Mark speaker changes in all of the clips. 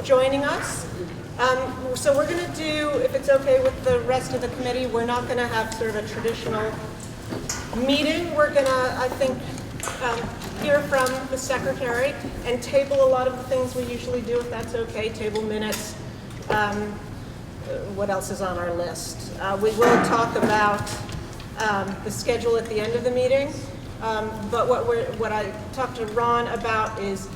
Speaker 1: joining us. So we're going to do, if it's okay with the rest of the committee, we're not going to have sort of a traditional meeting. We're going to, I think, hear from the Secretary and table a lot of the things we usually do, if that's okay, table minutes. What else is on our list? We will talk about the schedule at the end of the meeting, but what I talked to Ron about is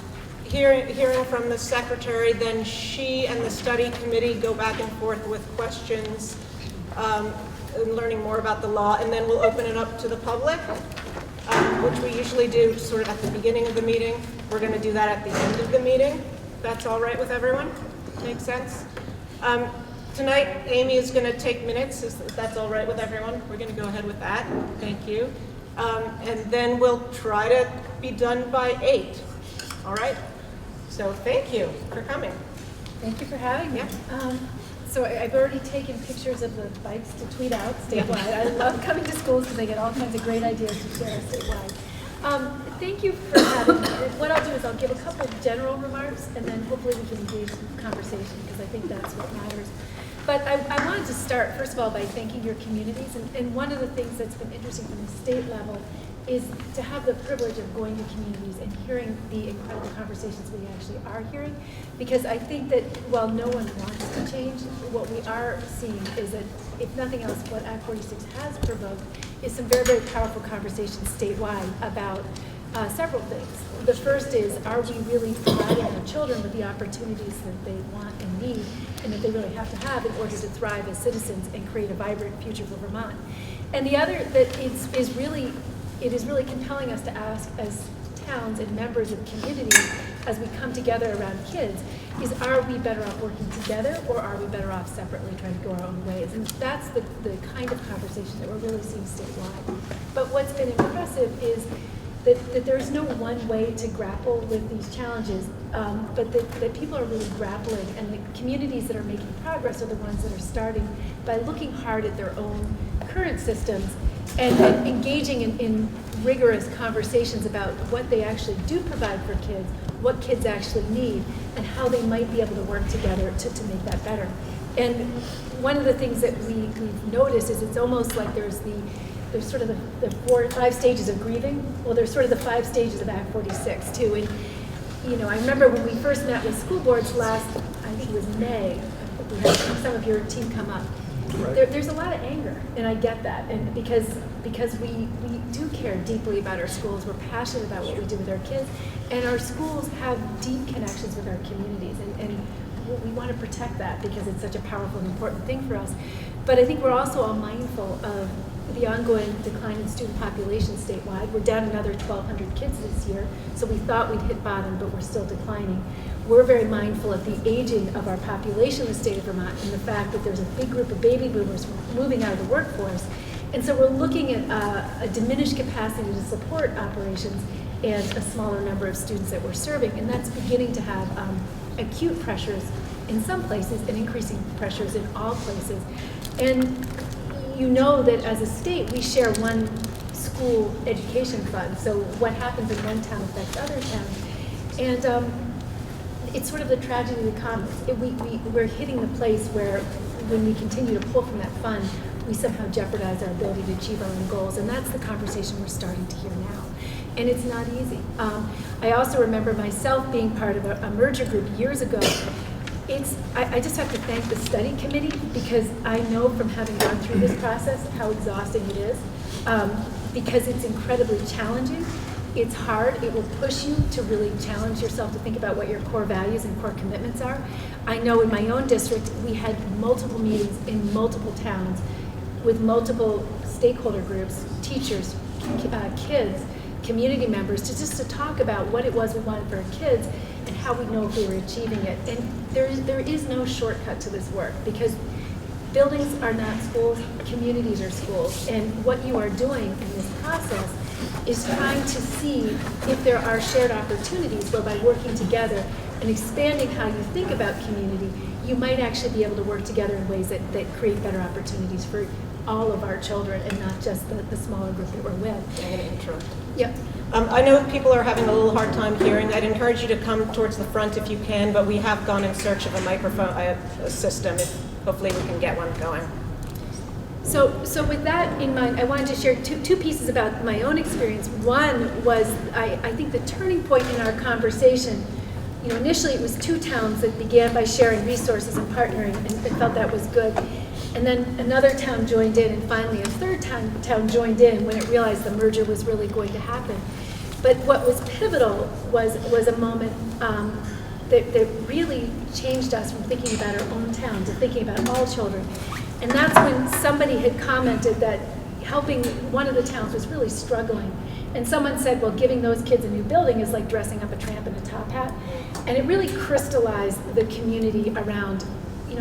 Speaker 1: hearing from the Secretary, then she and the study committee go back and forth with questions, and learning more about the law, and then we'll open it up to the public, which we usually do sort of at the beginning of the meeting. We're going to do that at the end of the meeting. That's all right with everyone? Makes sense? Tonight, Amy is going to take minutes, if that's all right with everyone. We're going to go ahead with that. Thank you. And then we'll try to be done by 8. All right? So thank you for coming.
Speaker 2: Thank you for having me.
Speaker 1: Yeah.
Speaker 2: So I've already taken pictures of the bikes to tweet out statewide. I love coming to schools because I get all kinds of great ideas to share statewide. Thank you for having me. What I'll do is I'll give a couple of general remarks and then hopefully we can engage in conversation because I think that's what matters. But I wanted to start, first of all, by thanking your communities. And one of the things that's been interesting from the state level is to have the privilege of going to communities and hearing the incredible conversations we actually are hearing. Because I think that while no one wants to change, what we are seeing is that, if nothing else, what Act 46 has provoked is some very, very powerful conversations statewide about several things. The first is, are we really providing our children with the opportunities that they want and need and that they really have to have in order to thrive as citizens and create a vibrant future for Vermont? And the other that it is really compelling us to ask as towns and members of communities as we come together around kids is, are we better off working together or are we better off separately trying to go our own ways? And that's the kind of conversation that we're really seeing statewide. But what's been impressive is that there's no one way to grapple with these challenges, but that people are really grappling, and the communities that are making progress are the ones that are starting by looking hard at their own current systems and engaging in rigorous conversations about what they actually do provide for kids, what kids actually need, and how they might be able to work together to make that better. And one of the things that we've noticed is it's almost like there's sort of the 4 or 5 stages of grieving. Well, there's sort of the 5 stages of Act 46 too. And you know, I remember when we first met with school boards last, I think it was May, we had some of your team come up. Right. There's a lot of anger, and I get that. And because we do care deeply about our schools, we're passionate about what we do with our kids, and our schools have deep connections with our communities, and we want to protect that because it's such a powerful and important thing for us. But I think we're also all mindful of the ongoing decline in student population statewide. We're down another 1,200 kids this year, so we thought we'd hit bottom, but we're still declining. We're very mindful of the aging of our population in the state of Vermont and the fact that there's a big group of baby boomers moving out of the workforce. And so we're looking at a diminished capacity to support operations and a smaller number of students that we're serving, and that's beginning to have acute pressures in some places and increasing pressures in all places. And you know that as a state, we share one school education fund. So what happens in one town affects other towns. And it's sort of the tragedy of the commons. We're hitting the place where when we continue to pull from that fund, we somehow jeopardize our ability to achieve our own goals. And that's the conversation we're starting to hear now. And it's not easy. I also remember myself being part of a merger group years ago. I just have to thank the study committee because I know from having gone through this process how exhausting it is, because it's incredibly challenging. It's hard. It will push you to really challenge yourself to think about what your core values and core commitments are. I know in my own district, we had multiple meetings in multiple towns with multiple stakeholder groups, teachers, kids, community members, to talk about what it was we wanted for our kids and how we know if we were achieving it. And there is no shortcut to this work because buildings are not schools, communities are schools. And what you are doing in this process is trying to see if there are shared opportunities where by working together and expanding how you think about community, you might actually be able to work together in ways that create better opportunities for all of our children and not just the smaller group that we're with.
Speaker 1: I'm going to interrupt.
Speaker 2: Yep.
Speaker 1: I know people are having a little hard time hearing. I'd encourage you to come towards the front if you can, but we have gone in search of a microphone system. Hopefully we can get one going.
Speaker 2: So with that in mind, I wanted to share two pieces about my own experience. One was, I think the turning point in our conversation, initially it was two towns that began by sharing resources and partnering and felt that was good. And then another town joined in, and finally a third town joined in when it realized the merger was really going to happen. But what was pivotal was a moment that really changed us from thinking about our own town to thinking about all children. And that's when somebody had commented that helping one of the towns was really struggling. And someone said, well, giving those kids a new building is like dressing up a tramp in a top hat. And it really crystallized the community around,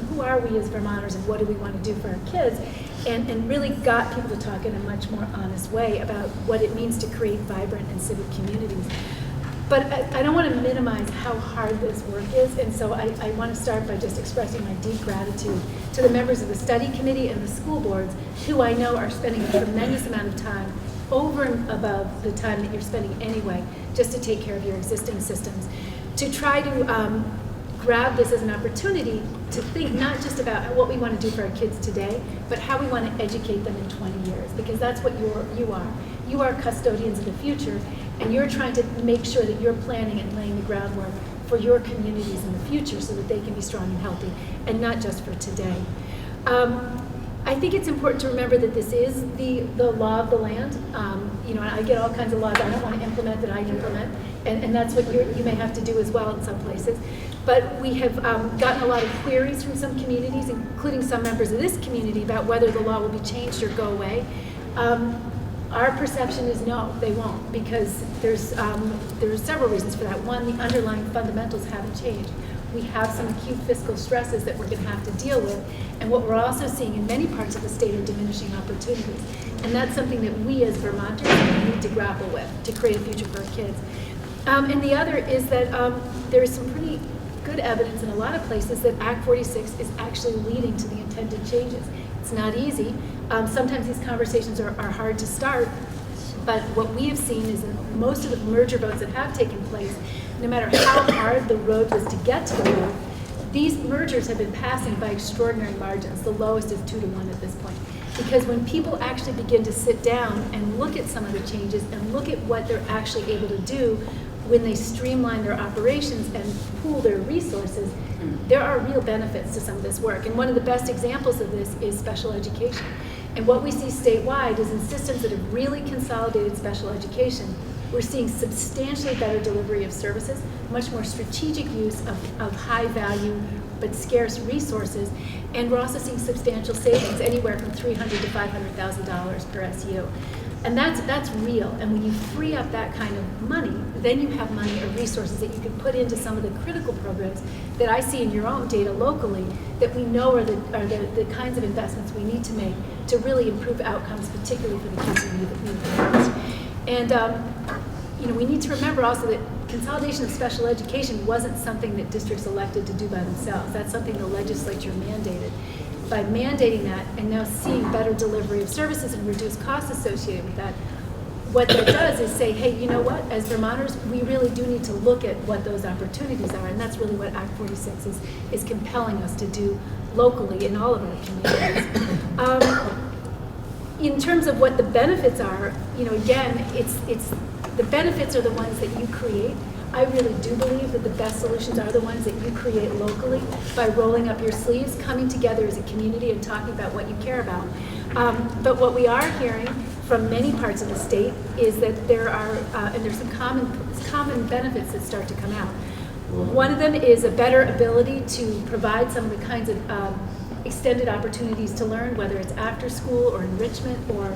Speaker 2: who are we as Vermonters and what do we want to do for our kids? And really got people to talk in a much more honest way about what it means to create vibrant and civic communities. But I don't want to minimize how hard this work is, and so I want to start by just expressing my deep gratitude to the members of the study committee and the school boards, who I know are spending a tremendous amount of time over and above the time that you're spending anyway, just to take care of your existing systems, to try to grab this as an opportunity to think not just about what we want to do for our kids today, but how we want to educate them in 20 years, because that's what you are. You are custodians of the future, and you're trying to make sure that you're planning and laying the groundwork for your communities in the future so that they can be strong and healthy, and not just for today. I think it's important to remember that this is the law of the land. And I get all kinds of laws I don't want to implement that I implement, and that's what you may have to do as well in some places. But we have gotten a lot of queries from some communities, including some members of this community, about whether the law will be changed or go away. Our perception is no, they won't, because there's several reasons for that. One, the underlying fundamentals haven't changed. We have some acute fiscal stresses that we're going to have to deal with, and what we're also seeing in many parts of the state are diminishing opportunities. And that's something that we as Vermonters need to grapple with to create a future for our kids. And the other is that there is some pretty good evidence in a lot of places that Act 46 is actually leading to the intended changes. It's not easy. Sometimes these conversations are hard to start, but what we have seen is in most of the merger votes that have taken place, no matter how hard the road was to get to the vote, these mergers have been passing by extraordinary margins. The lowest is 2-1 at this point. Because when people actually begin to sit down and look at some of the changes and look at what they're actually able to do when they streamline their operations and pool their resources, there are real benefits to some of this work. And one of the best examples of this is special education. And what we see statewide is in systems that have really consolidated special education, we're seeing substantially better delivery of services, much more strategic use of high value but scarce resources, and we're also seeing substantial savings, anywhere from $300,000 to $500,000 per SU. And that's real. And when you free up that kind of money, then you have money or resources that you can put into some of the critical programs that I see in your own data locally that we know are the kinds of investments we need to make to really improve outcomes, particularly for the kids who need it most. And we need to remember also that consolidation of special education wasn't something that districts elected to do by themselves. That's something the legislature mandated. By mandating that and now seeing better delivery of services and reduced costs associated with that, what that does is say, hey, you know what, as Vermonters, we really do need to look at what those opportunities are, and that's really what Act 46 is compelling us to do locally in all of our communities. In terms of what the benefits are, again, it's the benefits are the ones that you create. I really do believe that the best solutions are the ones that you create locally by rolling up your sleeves, coming together as a community and talking about what you care about. But what we are hearing from many parts of the state is that there are, and there's some common benefits that start to come out. One of them is a better ability to provide some of the kinds of extended opportunities to learn, whether it's after school or enrichment or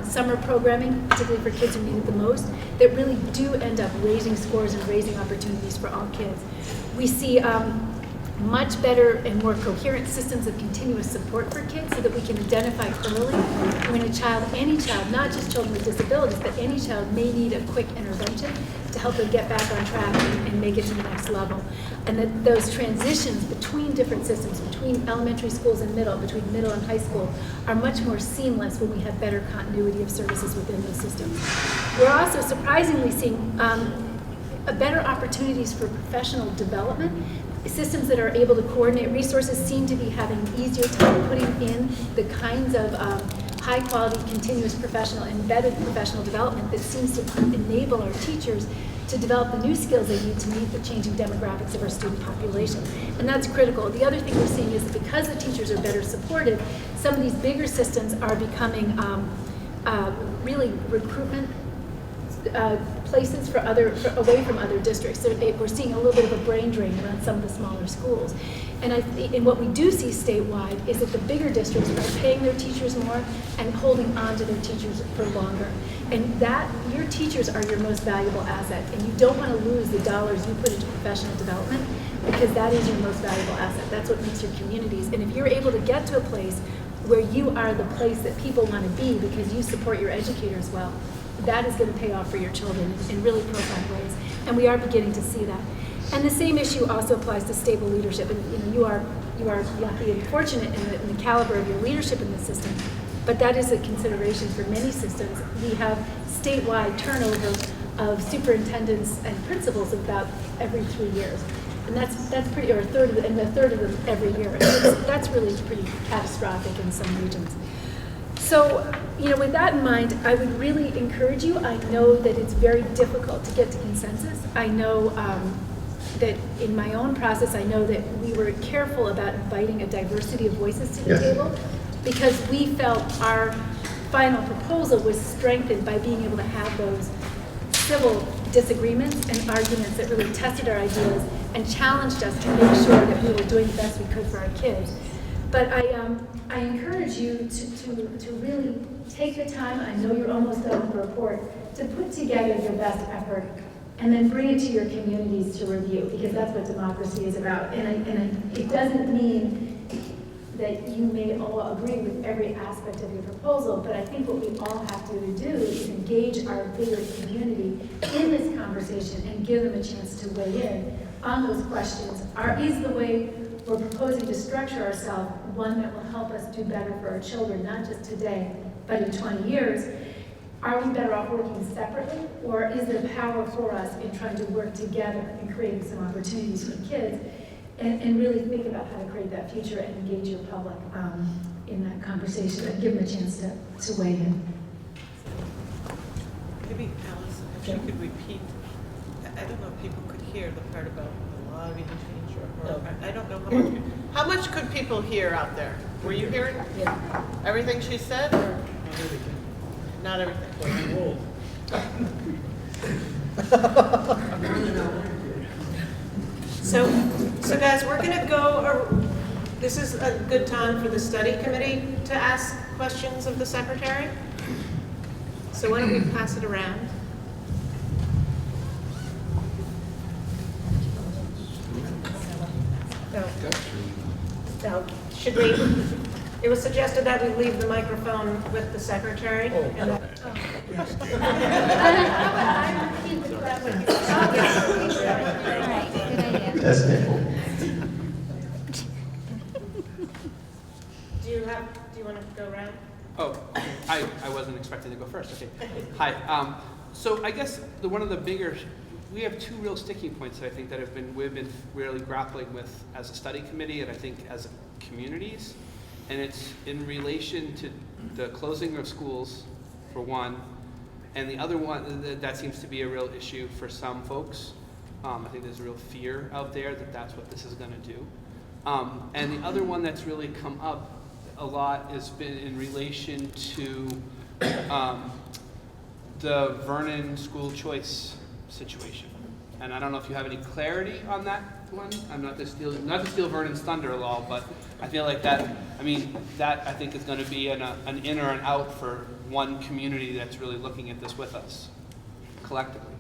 Speaker 2: summer programming, particularly for kids who need it the most, that really do end up raising scores and raising opportunities for all kids. We see much better and more coherent systems of continuous support for kids so that we can identify early when a child, any child, not just children with disabilities, but any child may need a quick intervention to help them get back on track and make it to the next level. And that those transitions between different systems, between elementary schools and middle, between middle and high school, are much more seamless when we have better continuity of services within those systems. We're also surprisingly seeing better opportunities for professional development. Systems that are able to coordinate resources seem to be having an easier time putting in the kinds of high quality, continuous professional, embedded professional development that seems to enable our teachers to develop the new skills they need to meet the changing demographics of our student population. And that's critical. The other thing we're seeing is that because the teachers are better supported, some of these bigger systems are becoming really recruitment places for away from other districts. So we're seeing a little bit of a brain drain around some of the smaller schools. And what we do see statewide is that the bigger districts are paying their teachers more and holding on to their teachers for longer. And that, your teachers are your most valuable asset, and you don't want to lose the dollars you put into professional development, because that is your most valuable asset. That's what makes your communities. And if you're able to get to a place where you are the place that people want to be because you support your educators well, that is going to pay off for your children in really profound ways. And we are beginning to see that. And the same issue also applies to stable leadership. And you are lucky and fortunate in the caliber of your leadership in the system, but that is a consideration for many systems. We have statewide turnover of superintendents and principals about every 3 years. And that's pretty, or a third of them every year. And that's really pretty catastrophic in some regions. So, with that in mind, I would really encourage you. I know that it's very difficult to get to consensus. I know that in my own process, I know that we were careful about inviting a diversity of voices to the table, because we felt our final proposal was strengthened by being able to have those civil disagreements and arguments that really tested our ideas and challenged us to make sure that we were doing the best we could for our kids. But I encourage you to really take the time, I know you're almost done with the report, to put together your best effort and then bring it to your communities to review, because that's what democracy is about. And it doesn't mean that you may all agree with every aspect of your proposal, but I think what we all have to do is engage our bigger community in this conversation and give them a chance to weigh in on those questions. Is the way we're proposing to structure ourselves one that will help us do better for our children, not just today, but in 20 years? Are we better off working separately, or is there power for us in trying to work together and creating some opportunities for kids, and really think about how to create that future and engage your public in that conversation and give them a chance to weigh in?
Speaker 3: Maybe Alice, if you could repeat, I don't know if people could hear the part about the law being changed, or I don't know how much could people hear out there? Were you hearing everything she said, or not everything?
Speaker 1: So guys, we're going to go, this is a good time for the study committee to ask questions of the secretary. So why don't we pass it around? So should we, it was suggested that we leave the microphone with the secretary.
Speaker 4: That's it.
Speaker 1: Do you want to go around?
Speaker 5: Oh, I wasn't expecting to go first. Okay. Hi. So I guess one of the bigger, we have two real sticking points that I think that we've been really grappling with as a study committee, and I think as communities, and it's in relation to the closing of schools, for one, and the other one that seems to be a real issue for some folks. I think there's a real fear out there that that's what this is going to do. And the other one that's really come up a lot has been in relation to the Vernon school choice situation. And I don't know if you have any clarity on that one. I'm not to steal Vernon's thunder at all, but I feel like that I think is going to be an in or an out for one community that's really looking at this with us collectively.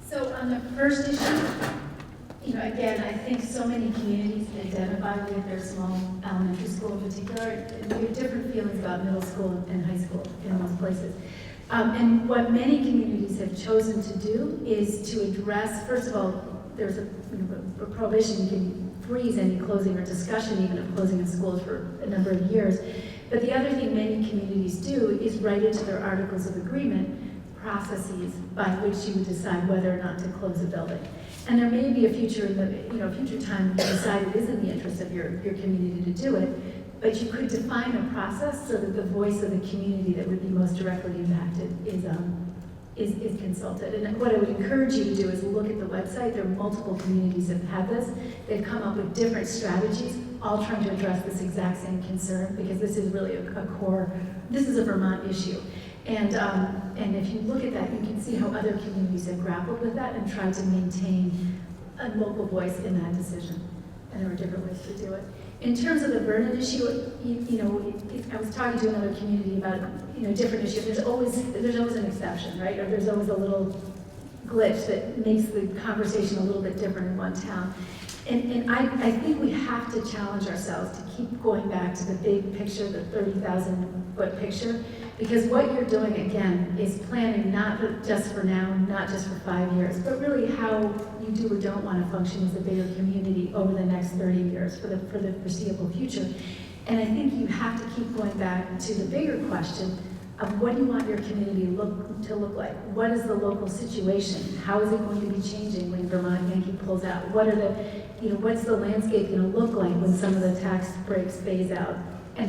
Speaker 2: So on the first issue, again, I think so many communities identify with their small elementary school in particular, and we have different feelings about middle school and high school in most places. And what many communities have chosen to do is to address, first of all, there's a prohibition, you can freeze any closing or discussion even of closing of schools for a number of years. But the other thing many communities do is write into their articles of agreement processes by which you would decide whether or not to close a building. And there may be a future time when you decide it is in the interest of your community to do it, but you could define a process so that the voice of the community that would be most directly impacted is consulted. And what I would encourage you to do is look at the website. There are multiple communities that have this. They've come up with different strategies, all trying to address this exact same concern, because this is really this is a Vermont issue. And if you look at that, you can see how other communities have grappled with that and tried to maintain a local voice in that decision. And there are different ways to do it. In terms of the Vernon issue, I was talking to another community about different issue. There's always an exception, right? Or there's always a little glitch that makes the conversation a little bit different in one town. And I think we have to challenge ourselves to keep going back to the big picture, the 30,000-foot picture, because what you're doing, again, is planning not just for now, not just for 5 years, but really how you do or don't want to function as a bigger community over the next 30 years for the foreseeable future. And I think you have to keep going back to the bigger question of what do you want your community to look like? What is the local situation? How is it going to be changing when Vermont Yankee pulls out? What's the landscape going to look like when some of the tax breaks phase out? And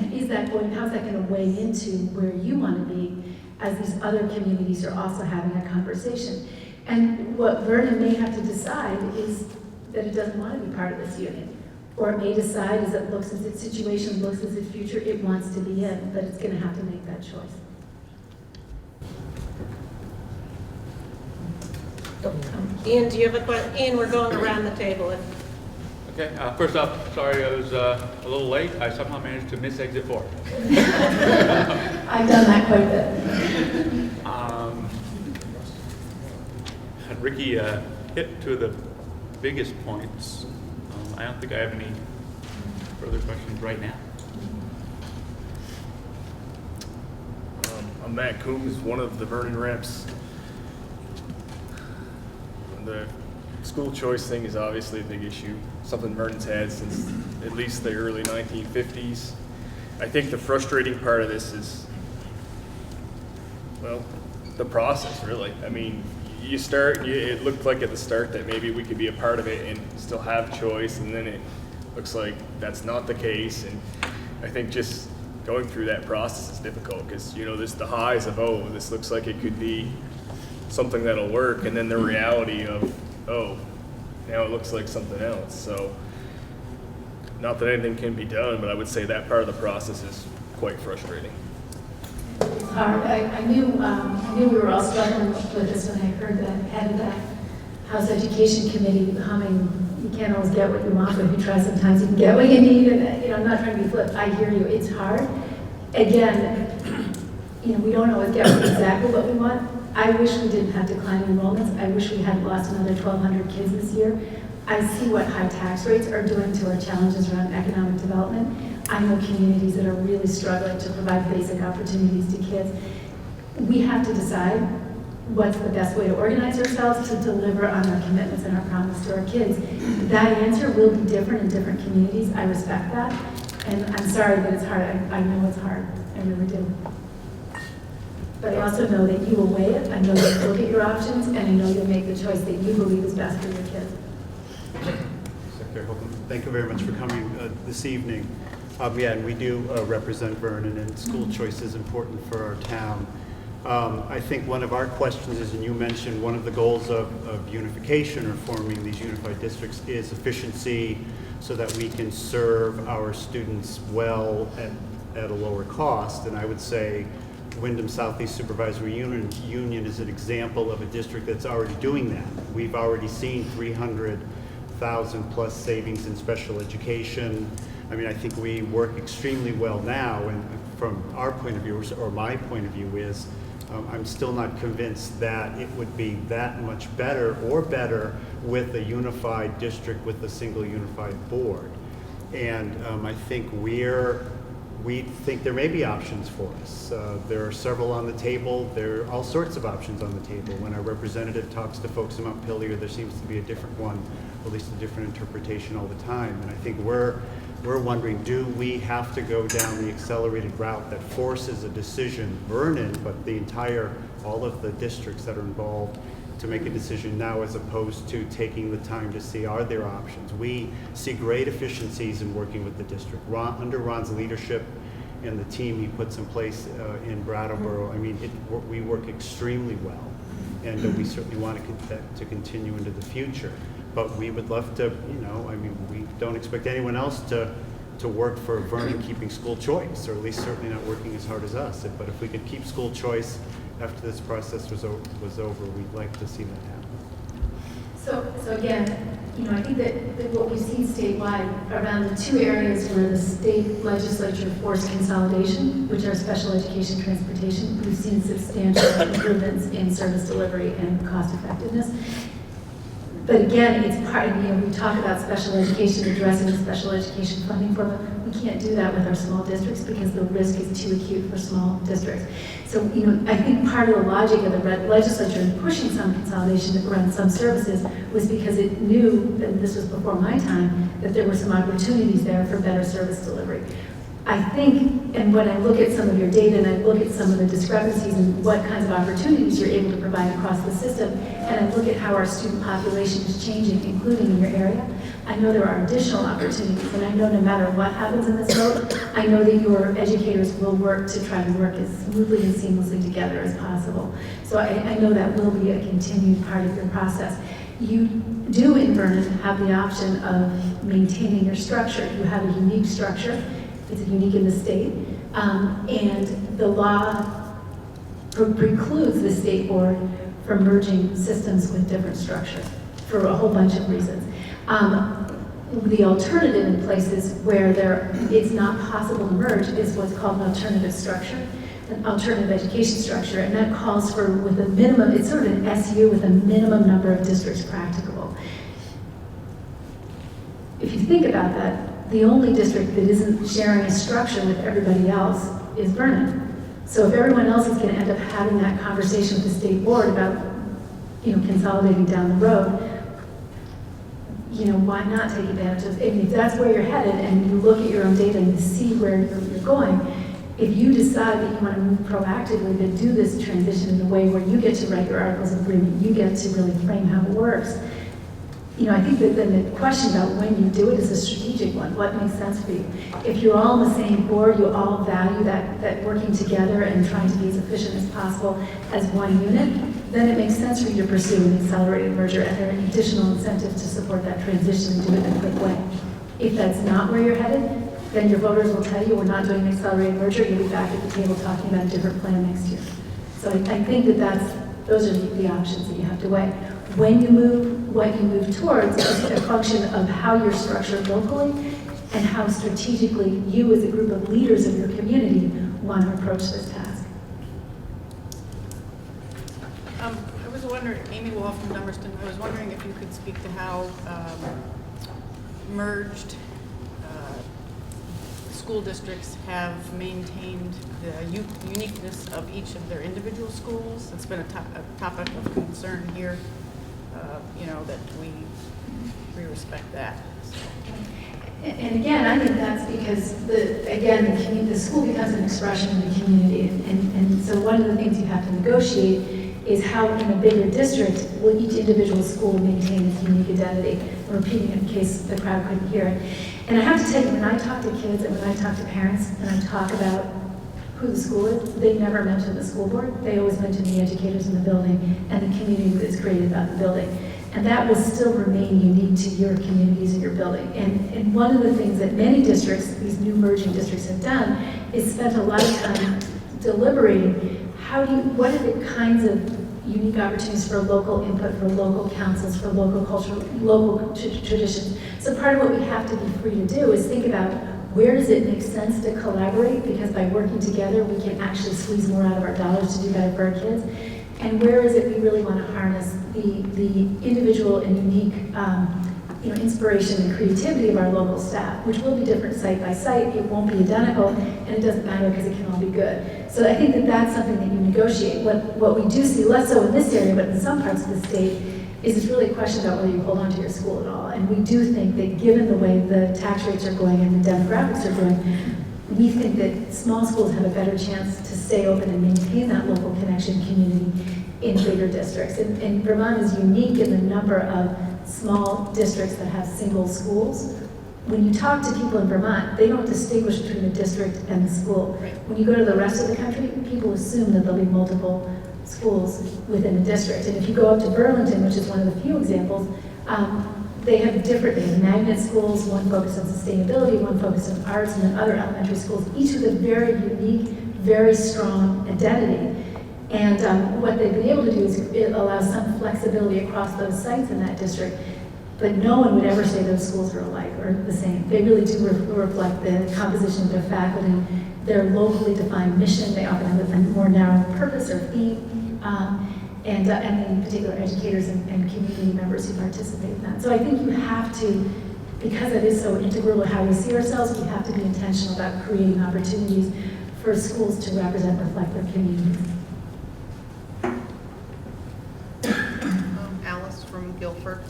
Speaker 2: how's that going to weigh into where you want to be as these other communities are also having a conversation? And what Vernon may have to decide is that it doesn't want to be part of this union. Or it may decide as it looks as its situation, looks as its future, it wants to be in, but it's going to have to make that choice.
Speaker 1: Ian, do you have a question? Ian, we're going around the table.
Speaker 6: Okay, first off, sorry I was a little late. I somehow managed to miss exit 4.
Speaker 2: I've done that quite a bit.
Speaker 6: Ricky hit two of the biggest points. I don't think I have any further questions right now.
Speaker 7: I'm Matt Coombs, one of the Vernon reps. The school choice thing is obviously a big issue, something Vernon's had since at least the early 1950s. I think the frustrating part of this is, well, the process, really. I mean, it looked like at the start that maybe we could be a part of it and still have choice, and then it looks like that's not the case. And I think just going through that process is difficult because, there's the highs of, oh, this looks like it could be something that'll work, and then the reality of, oh, now it looks like something else. So not that anything can be done, but I would say that part of the process is quite frustrating.
Speaker 2: It's hard. I knew we were all struggling with this when I heard the head of the House Education Committee humming, you can't always get what you want, but if you try sometimes you can get what you need. And I'm not trying to be flip. I hear you. It's hard. Again, we don't always get exactly what we want. I wish we didn't have declining enrollments. I wish we hadn't lost another 1,200 kids this year. I see what high tax rates are doing to our challenges around economic development. I know communities that are really struggling to provide basic opportunities to kids. We have to decide what's the best way to organize ourselves to deliver on our commitments and our promise to our kids. That answer will be different in different communities. I respect that. And I'm sorry that it's hard. I know it's hard. I really do. But I also know that you will weigh it. I know that you'll look at your options, and I know you'll make the choice that you believe is best for your kids.
Speaker 8: Secretary Holcombe, thank you very much for coming this evening. And we do represent Vernon, and school choice is important for our town. I think one of our questions is, and you mentioned one of the goals of unification or forming these unified districts is efficiency so that we can serve our students well at a lower cost. And I would say Wyndham Southeast Supervisory Union is an example of a district that's already doing that. We've already seen 300,000 plus savings in special education. I mean, I think we work extremely well now, and from our point of view, or my point of view is, I'm still not convinced that it would be that much better or better with a unified district with a single unified board. And I think we're we think there may be options for us. There are several on the table. There are all sorts of options on the table. When our representative talks to folks in Montpelier, there seems to be a different one, or at least a different interpretation all the time. And I think we're wondering, do we have to go down the accelerated route that forces a decision, Vernon, but all of the districts that are involved, to make a decision now, as opposed to taking the time to see, are there options? We see great efficiencies in working with the district. Under Ron's leadership and the team he puts in place in Brattleboro, I mean, we work extremely well, and we certainly want that to continue into the future. But we would love to, I mean, we don't expect anyone else to work for Vernon keeping school choice, or at least certainly not working as hard as us. But if we could keep school choice after this process was over, we'd like to see that happen.
Speaker 2: So again, I think that what we've seen statewide around the two areas where the state legislature forced consolidation, which are special education, transportation, we've seen substantial improvements in service delivery and cost effectiveness. But again, it's part of, we talk about special education, addressing the special education funding formula. We can't do that with our small districts because the risk is too acute for small districts. So, I think part of the logic of the legislature in pushing some consolidation around some services was because it knew, and this was before my time, that there were some opportunities there for better service delivery. I think, and when I look at some of your data and I look at some of the discrepancies and what kinds of opportunities you're able to provide across the system, and I look at how our student population is changing, including in your area, I know there are additional opportunities, and I know no matter what happens in this vote, I know that your educators will work to try to work as smoothly and seamlessly together as possible. So I know that will be a continued part of your process. You do in Vernon have the option of maintaining your structure. You have a unique structure. It's unique in the state, and the law precludes the state board from merging systems with different structures for a whole bunch of reasons. The alternative in places where it's not possible to merge is what's called an alternative structure, an alternative education structure, and that calls for, with a minimum, it's sort of an SU with a minimum number of districts practicable. If you think about that, the only district that isn't sharing a structure with everybody else is Vernon. So if everyone else is going to end up having that conversation with the state board about, consolidating down the road, why not take advantage of, if that's where you're headed and you look at your own data and you see where you're going, if you decide that you want to move proactively to do this transition in a way where you get to write your articles of agreement, you get to really frame how it works, I think that then the question about when you do it is a strategic one. What makes sense for you? If you're all on the same board, you all value that working together and trying to be as efficient as possible as one unit, then it makes sense for you to pursue an accelerated merger, and there are additional incentives to support that transition and do it in a quick way. If that's not where you're headed, then your voters will tell you we're not doing an accelerated merger. You'll be back at the table talking about a different plan next year. So I think that those are the options that you have to weigh. When you move, what you move towards is a function of how you're structured locally and how strategically you as a group of leaders of your community want to approach this task.
Speaker 9: I was wondering, Amy Wall from Dummerston, I was wondering if you could speak to how merged school districts have maintained the uniqueness of each of their individual schools. It's been a topic of concern here. That we respect that. So.
Speaker 2: And again, I think that's because the school becomes an expression of the community, and so one of the things you have to negotiate is how in a bigger district will each individual school maintain its unique identity. I'm repeating it in case the crowd couldn't hear it. And I have to tell you, when I talk to kids and when I talk to parents and I talk about who the school is, they never mention the school board. They always mention the educators in the building and the community that's created about the building. And that will still remain unique to your communities and your building. And one of the things that many districts, these new merging districts, have done is spent a lot of time deliberating what are the kinds of unique opportunities for local input, for local councils, for local culture, local traditions. So part of what we have to be free to do is think about where does it make sense to collaborate, because by working together we can actually squeeze more out of our dollars to do better for our kids. And where is it we really want to harness the individual and unique inspiration and creativity of our local staff, which will be different site by site. It won't be identical, and it doesn't matter because it can all be good. So I think that that's something that you negotiate. What we do see, less so in this area, but in some parts of the state, is it's really a question about whether you hold on to your school at all. And we do think that given the way the tax rates are going and the demographics are going, we think that small schools have a better chance to stay open and maintain that local connection community in bigger districts. And Vermont is unique in the number of small districts that have single schools. When you talk to people in Vermont, they don't distinguish between the district and the school.
Speaker 3: Right.
Speaker 2: When you go to the rest of the country, people assume that there'll be multiple schools within a district. And if you go up to Burlington, which is one of the few examples, they have magnet schools, one focused on sustainability, one focused on arts, and then other elementary schools, each with a very unique, very strong identity. And what they've been able to do is it allows some flexibility across those sites in that district, but no one would ever say those schools are alike or the same. They really do reflect the composition of their faculty, their locally defined mission. They often have a more narrow purpose or theme, and in particular educators and community members who participate in that. So I think you have to, because it is so integral to how we see ourselves, we have to be intentional about creating opportunities for schools to represent and reflect their communities.
Speaker 10: Alice from Guilford.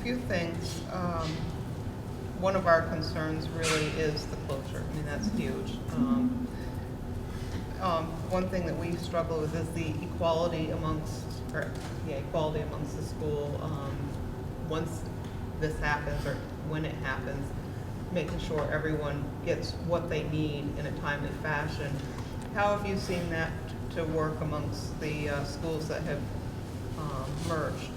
Speaker 10: Few things. One of our concerns really is the closure. I mean, that's huge. One thing that we struggle with is the equality amongst the school. Once this happens, or when it happens, making sure everyone gets what they need in a timely fashion. How have you seen that to work amongst the schools that have merged?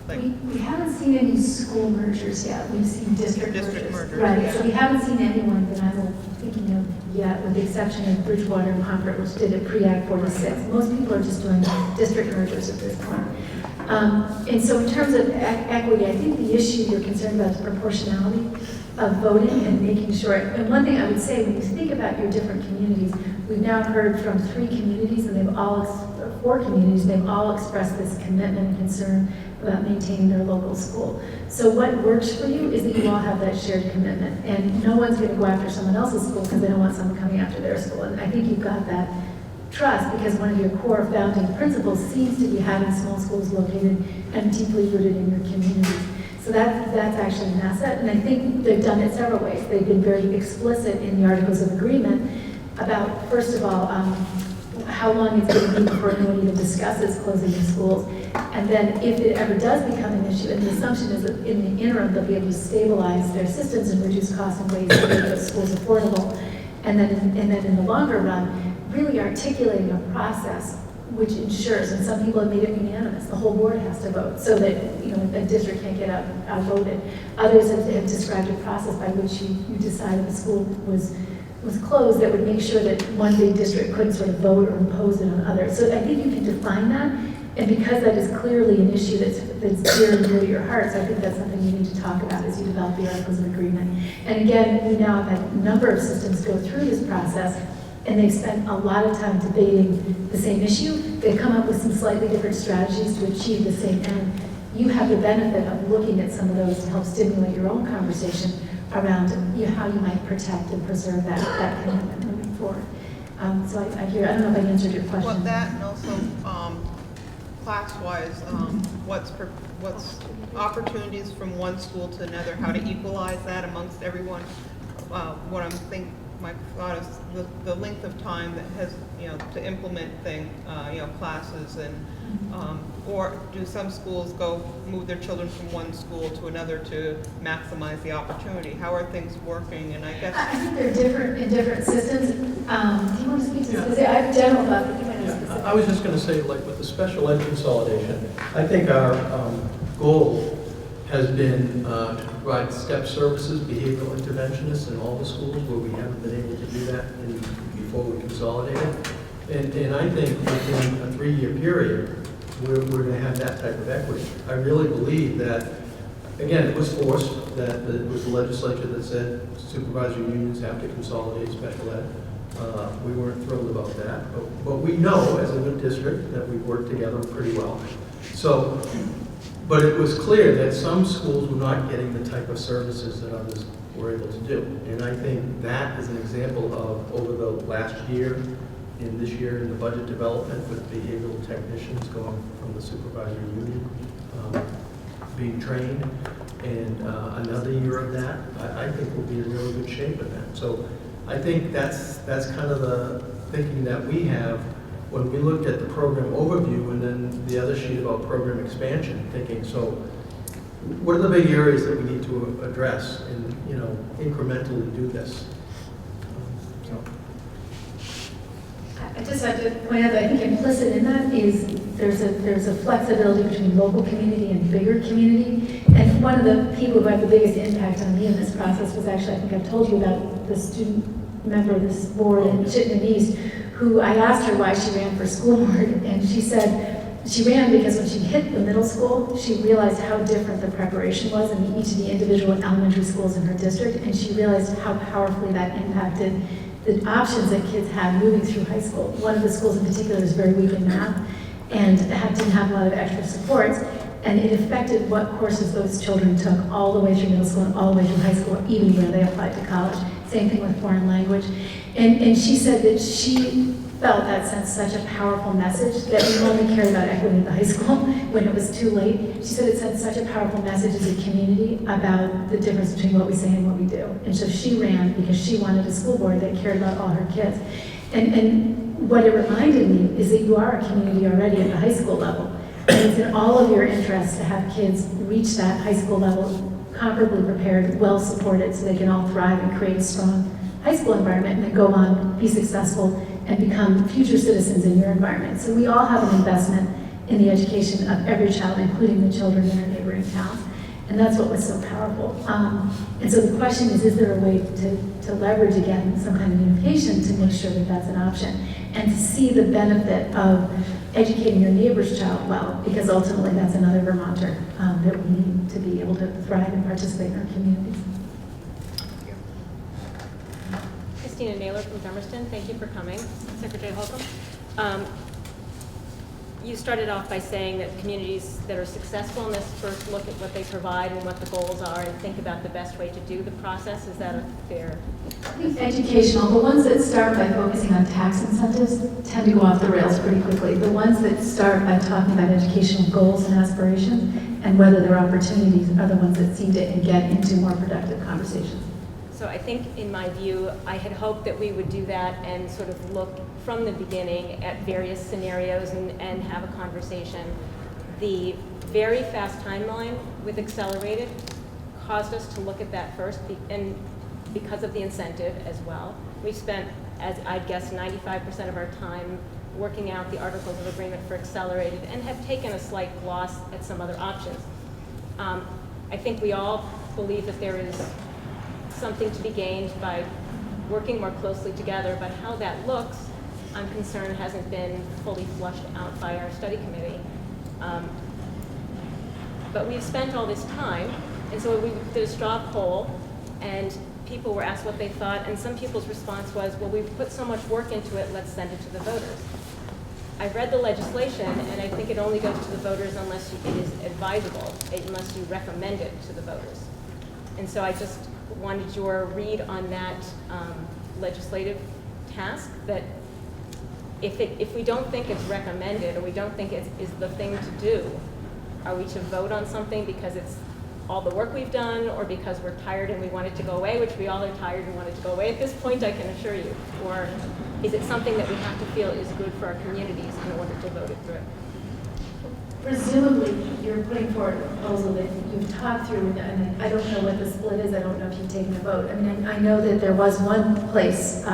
Speaker 2: We haven't seen any school mergers yet. We've seen district mergers. Right,
Speaker 10: yeah.
Speaker 2: so we haven't seen anyone that I'm thinking of yet, with the exception of Bridgewater and Concord, which did it pre-Act 46. Most people are just doing district mergers at this point. And so in terms of equity, I think the issue you're concerned about is proportionality of voting and making sure. And one thing I would say, when you think about your different communities, we've now heard from 3 communities, and they've all, 4 communities, they've all expressed this commitment and concern about maintaining their local school. So what works for you is that you all have that shared commitment, and no one's going to go after someone else's school because they don't want someone coming after their school. And I think you've got that trust because one of your core founding principles seems to be having small schools located and deeply rooted in your communities. So that's actually an asset, and I think they've done it several ways. They've been very explicit in the Articles of Agreement about, first of all, how long it's going to be before anyone even discusses closing the schools. And then if it ever does become an issue, and the assumption is that in the interim they'll be able to stabilize their systems and reduce costs in ways to make those schools affordable. And then in the longer run, really articulating a process which ensures, and some people have made it unanimous, the whole board has to vote so that a district can't get outvoted. Others have described a process by which you decided the school was closed that would make sure that one big district couldn't sort of vote or impose it on others. So I think you can define that, and because that is clearly an issue that's dear and dear to your hearts, I think that's something you need to talk about as you develop the Articles of Agreement. And again, we now have had a number of systems go through this process, and they've spent a lot of time debating the same issue. They've come up with some slightly different strategies to achieve the same end. You have the benefit of looking at some of those to help stimulate your own conversation around how you might protect and preserve that commitment moving forward. So I don't know if I answered your question.
Speaker 10: Well, that and also class-wise, what's opportunities from one school to another, how to equalize that amongst everyone. What I'm thinking, my thought is the length of time that has, to implement classes and, or do some schools move their children from one school to another to maximize the opportunity? How are things working? And I guess
Speaker 2: I think they're different in different systems. Do you want to speak to this? I have a general thought, but you might have specific.
Speaker 11: I was just going to say, like with the special ed consolidation, I think our goal has been to provide step services, behavioral interventionists in all the schools where we haven't been able to do that before we consolidated. And I think within a 3-year period, we're going to have that type of equity. I really believe that, again, it was forced, that it was the legislature that said supervisory unions have to consolidate special ed. We weren't thrilled about that, but we know as a new district that we work together pretty well. So But it was clear that some schools were not getting the type of services that others were able to do. And I think that is an example of, over the last year, in this year in the budget development with behavioral technicians going from the supervisory union, being trained, and another year of that, I think we'll be in really good shape in that. So I think that's kind of the thinking that we have when we looked at the program overview and then the other sheet about program expansion, thinking, so what are the big areas that we need to address and, you know, incrementally do this?
Speaker 2: I just have to point out that I think implicit in that is there's a flexibility between local community and bigger community. And one of the people who had the biggest impact on me in this process was actually, I think I've told you about the student member of this board in Chittenden East, who I asked her why she ran for school board, and she said she ran because when she hit the middle school, she realized how different the preparation was in each of the individual elementary schools in her district, and she realized how powerfully that impacted the options that kids had moving through high school. One of the schools in particular is very weak in math and didn't have a lot of extra supports, and it affected what courses those children took all the way through middle school and all the way through high school, even where they applied to college. Same thing with foreign language. And she said that she felt that sent such a powerful message that we only cared about equity at the high school when it was too late. She said it sent such a powerful message as a community about the difference between what we say and what we do. And so she ran because she wanted a school board that cared about all her kids. And what it reminded me is that you are a community already at the high school level. And it's in all of your interests to have kids reach that high school level comparably prepared, well supported, so they can all thrive and create a strong high school environment and then go on, be successful, and become future citizens in your environment. So we all have an investment in the education of every child, including the children in our neighboring towns. And that's what was so powerful. And so the question is there a way to leverage, again, some kind of unification to make sure that that's an option? And to see the benefit of educating your neighbor's child well, because ultimately that's another Vermonter that we need to be able to thrive and participate in our communities.
Speaker 12: Christina Naylor from Dummerston, thank you for coming. Secretary Holcombe. You started off by saying that communities that are successful in this first look at what they provide and what the goals are and think about the best way to do the process. Is that a fair?
Speaker 2: I think educational, the ones that start by focusing on tax incentives tend to go off the rails pretty quickly. The ones that start by talking about educational goals and aspirations and whether there are opportunities are the ones that seem to get into more productive conversations.
Speaker 12: So I think, in my view, I had hoped that we would do that and sort of look from the beginning at various scenarios and have a conversation. The very fast timeline with Accelerated caused us to look at that first, and because of the incentive as well. We spent, as I'd guess, 95% of our time working out the Articles of Agreement for Accelerated and have taken a slight gloss at some other options. I think we all believe that there is something to be gained by working more closely together, but how that looks, I'm concerned, hasn't been fully flushed out by our study committee. But we've spent all this time, and so we did a straw poll, and people were asked what they thought, and some people's response was, well, we've put so much work into it, let's send it to the voters. I read the legislation, and I think it only goes to the voters unless it is advisable, unless you recommend it to the voters. And so I just wanted your read on that legislative task, that if we don't think it's recommended or we don't think it is the thing to do, are we to vote on something because it's all the work we've done or because we're tired and we want it to go away, which we all are tired and want it to go away at this point, I can assure you? Or is it something that we have to feel is good for our communities in order to vote it through?
Speaker 2: Presumably, you're putting forward a proposal that you've talked through, and I don't know what the split is. I don't know if you've taken a vote. I mean, I know that there was one place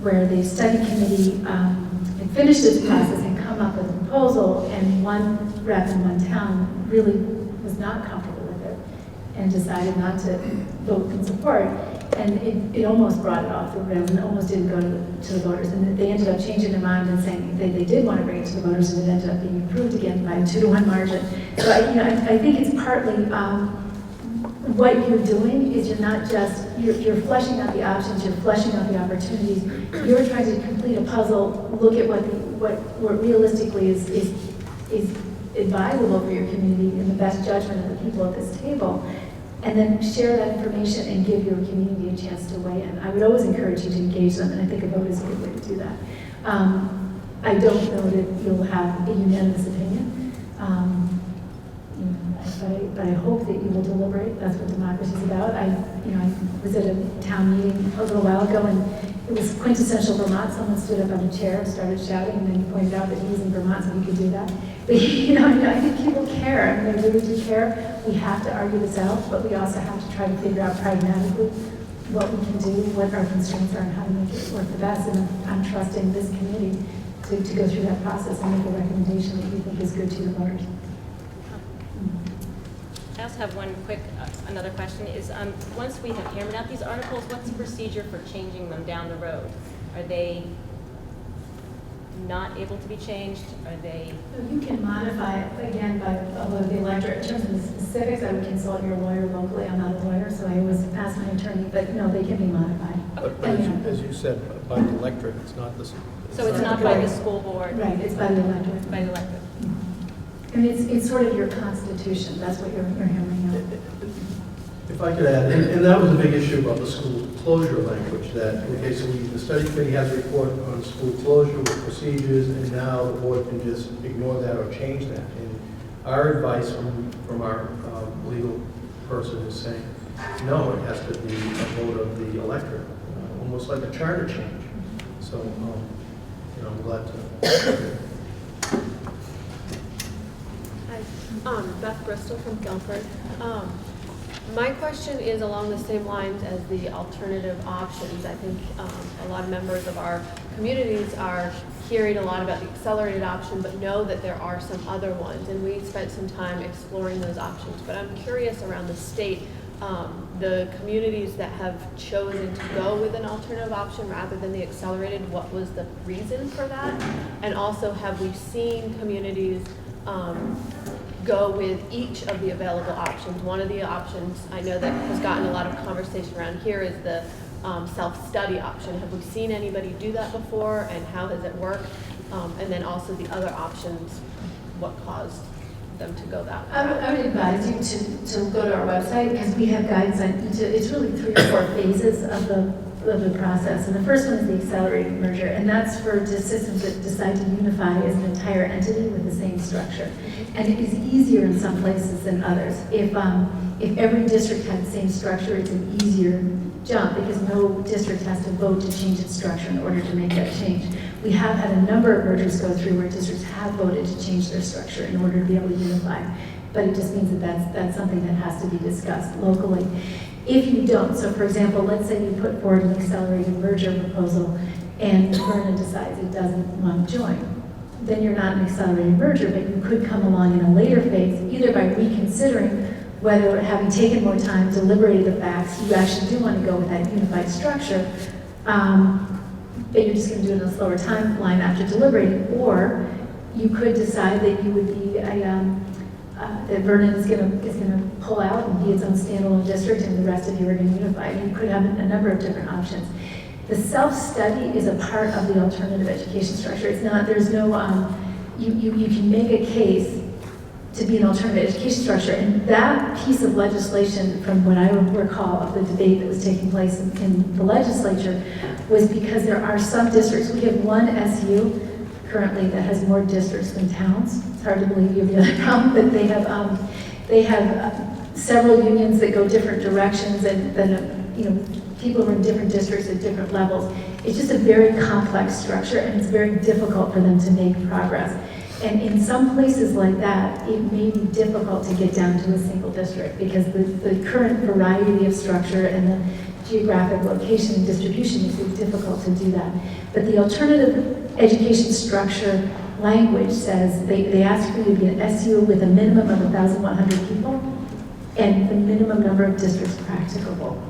Speaker 2: where the study committee had finished its process and come up with a proposal, and one rep in one town really was not comfortable with it and decided not to vote in support. And it almost brought it off the rails, and it almost didn't go to the voters. And they ended up changing their mind and saying they did want to bring it to the voters, and it ended up being approved again by a 2-to-1 margin. So I think it's partly what you're doing is you're not just, you're fleshing out the options, you're fleshing out the opportunities. You're trying to complete a puzzle, look at what realistically is advisable for your community in the best judgment of the people at this table, and then share that information and give your community a chance to weigh in. I would always encourage you to engage them, and I think a vote is a good way to do that. I don't know that you'll have a unanimous opinion, but I hope that you will deliberate. That's what democracy is about. I was at a town meeting a little while ago, and it was quintessential Vermont. Someone stood up on a chair, started shouting, and then he pointed out that he was in Vermont, so he could do that. But I think people care. I mean, they really do care. We have to argue this out, but we also have to try to figure out pragmatically what we can do, what our constraints are, and how to make it work the best. And I'm trusting this committee to go through that process and make a recommendation that we think is good to the voters.
Speaker 12: I also have one quick, another question is, once we have hammered out these articles, what's the procedure for changing them down the road? Are they not able to be changed? Are they?
Speaker 2: You can modify it, again, by the electorate. In terms of the specifics, I would consult your lawyer locally. I'm not a lawyer, so I always ask my attorney, but no, they can be modified.
Speaker 11: But as you said, by the electorate, it's not the.
Speaker 12: So it's not by the school board?
Speaker 2: Right, it's by the electorate.
Speaker 12: By the electorate.
Speaker 2: And it's sort of your constitution. That's what you're hammering out.
Speaker 11: If I could add, and that was a big issue about the school closure language, that, okay, so the study committee has a report on school closure with procedures, and now the board can just ignore that or change that. And our advice from our legal person is saying, no, it has to be a vote of the electorate, almost like a charter change. So, I'm glad to.
Speaker 13: Hi, Beth Bristol from Guilford. My question is along the same lines as the alternative options. I think a lot of members of our communities are hearing a lot about the accelerated option, but know that there are some other ones. And we spent some time exploring those options. But I'm curious around the state, the communities that have chosen to go with an alternative option rather than the accelerated, what was the reason for that? And also, have we seen communities go with each of the available options? One of the options I know that has gotten a lot of conversation around here is the self-study option. Have we seen anybody do that before, and how does it work? And then also the other options, what caused them to go that way?
Speaker 2: I would advise you to go to our website, because we have guidance on each. It's really 3 or 4 phases of the process. And the first one is the accelerated merger, and that's for systems that decide to unify as an entire entity with the same structure. And it is easier in some places than others. If every district had the same structure, it's an easier jump, because no district has to vote to change its structure in order to make that change. We have had a number of mergers go through where districts have voted to change their structure in order to be able to unify. But it just means that that's something that has to be discussed locally. If you don't, so for example, let's say you put forward an accelerated merger proposal and Vernon decides it doesn't want to join, then you're not an accelerated merger, but you could come along in a later phase, either by reconsidering whether, having taken more time, deliberated the facts, you actually do want to go with that unified structure, but you're just going to do it in a slower timeline after deliberating, or you could decide that you would be that Vernon is going to pull out and be its own standalone district, and the rest of you are going to unify. And you could have a number of different options. The self-study is a part of the alternative education structure. It's not. There's no. You can make a case to be an alternative education structure, and that piece of legislation, from what I recall of the debate that was taking place in the legislature, was because there are some districts. We have one SU currently that has more districts than towns. It's hard to believe you have the other problem, but they have several unions that go different directions, and then people who are in different districts at different levels. It's just a very complex structure, and it's very difficult for them to make progress. And in some places like that, it may be difficult to get down to a single district, because the current variety of structure and the geographic location and distribution makes it difficult to do that. But the alternative education structure language says they ask for you to be an SU with a minimum of 1,100 people and the minimum number of districts practicable.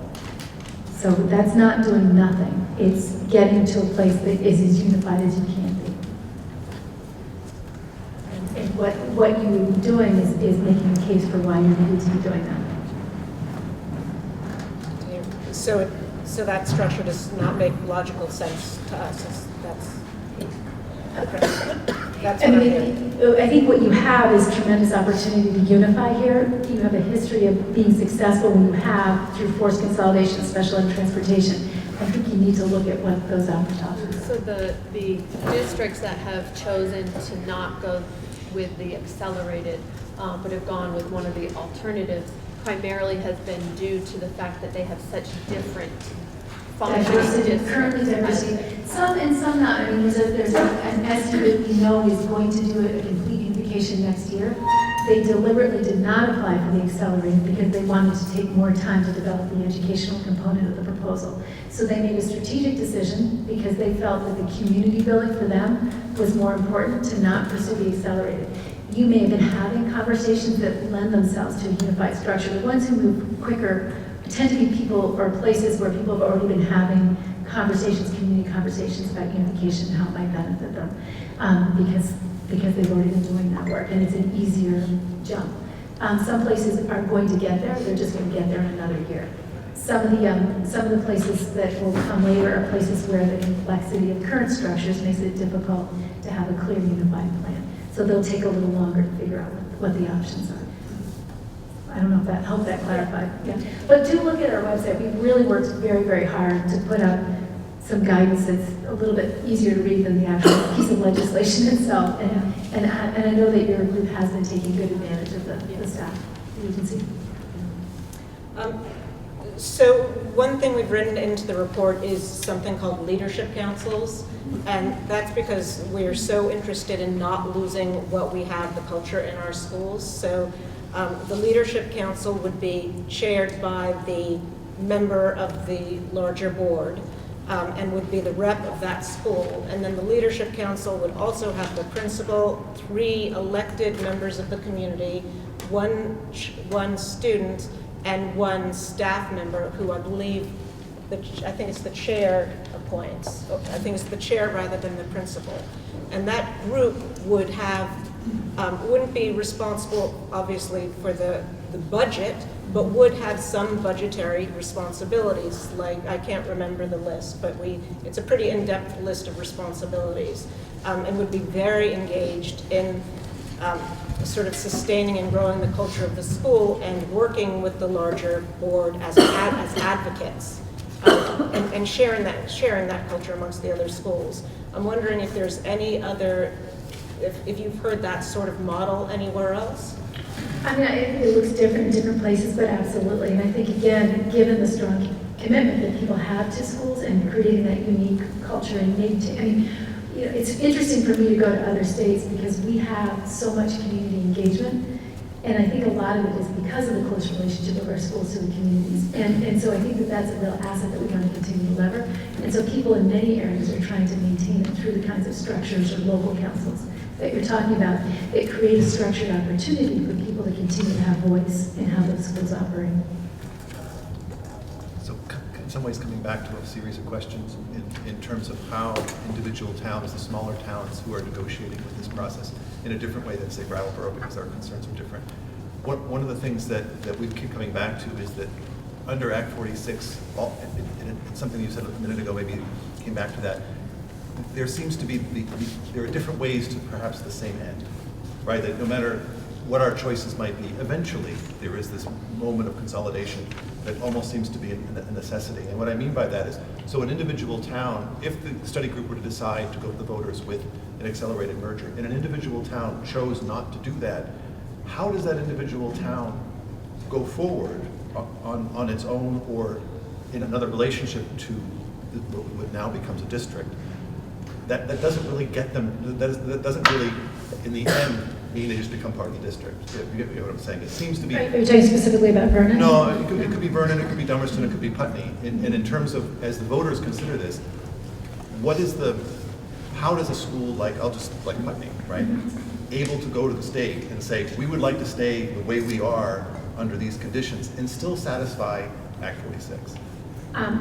Speaker 2: So that's not doing nothing. It's getting to a place that is as unified as you can be. And what you would be doing is making a case for why you need to be doing that.
Speaker 1: So that structure does not make logical sense to us. That's okay. That's
Speaker 2: I
Speaker 1: what I'm
Speaker 2: mean,
Speaker 1: hearing.
Speaker 2: I think what you have is tremendous opportunity to unify here. You have a history of being successful when you have through forced consolidation, special ed transportation. I think you need to look at what those options are.
Speaker 13: So the districts that have chosen to not go with the accelerated, but have gone with one of the alternatives, primarily has been due to the fact that they have such different
Speaker 2: Diversity,
Speaker 13: functions.
Speaker 2: currently diversity. Some and some not. I mean, there's an estimate we know is going to do a complete unification next year. They deliberately did not apply for the accelerated because they wanted to take more time to develop the educational component of the proposal. So they made a strategic decision because they felt that the community building for them was more important to not pursue the accelerated. You may have been having conversations that lend themselves to a unified structure. The ones who move quicker tend to be people or places where people have already been having conversations, community conversations about unification and how it might benefit them, because they've already been doing that work, and it's an easier jump. Some places are going to get there; they're just going to get there in another year. Some of the places that will come later are places where the complexity of current structures makes it difficult to have a clear, unified plan. So they'll take a little longer to figure out what the options are. I don't know if that helped that clarify. Yeah. But do look at our website. We've really worked very, very hard to put up some guidance that's a little bit easier to read than the actual piece of legislation itself. And I know that your group has been taking good advantage of the staff. You can see.
Speaker 1: So one thing we've written into the report is something called leadership councils, and that's because we're so interested in not losing what we have, the culture in our schools. So the leadership council would be chaired by the member of the larger board, and would be the rep of that school. And then the leadership council would also have the principal, 3 elected members of the community, one student, and 1 staff member who I believe, I think it's the chair appoints. I think it's the chair rather than the principal. And that group would have, wouldn't be responsible, obviously, for the budget, but would have some budgetary responsibilities. Like, I can't remember the list, but it's a pretty in-depth list of responsibilities, and would be very engaged in sort of sustaining and growing the culture of the school and working with the larger board as advocates, and sharing that culture amongst the other schools. I'm wondering if there's any other, if you've heard that sort of model anywhere else?
Speaker 2: I mean, it looks different in different places, but absolutely. And I think, again, given the strong commitment that people have to schools and creating that unique culture and maintaining, I mean, you know, it's interesting for me to go to other states because we have so much community engagement. And I think a lot of it is because of the close relationship of our schools to the communities. And so I think that that's a real asset that we want to continue to lever. And so people in many areas are trying to maintain it through the kinds of structures or local councils that you're talking about that create a structured opportunity for people to continue to have voice in how those schools operate.
Speaker 14: So in some ways coming back to a series of questions in terms of how individual towns, the smaller towns who are negotiating with this process in a different way than say Brattleboro because our concerns are different. One of the things that we keep coming back to is that under Act 46, it's something you said a minute ago, maybe came back to that, there seems to be, there are different ways to perhaps the same end, right? That no matter what our choices might be, eventually there is this moment of consolidation that almost seems to be a necessity. And what I mean by that is, so an individual town, if the study group were to decide to go to the voters with an accelerated merger, and an individual town chose not to do that, how does that individual town go forward on its own or in another relationship to what now becomes a district? That doesn't really get them, that doesn't really, in the end, mean they just become part of the district. You get what I'm saying? It seems to be...
Speaker 2: Are you talking specifically about Vernon?
Speaker 14: No, it could be Vernon, it could be Dummerston, it could be Putney. And in terms of, as the voters consider this, what is how does a school like Putney, right, able to go to the state and say, we would like to stay the way we are under these conditions and still satisfy Act 46?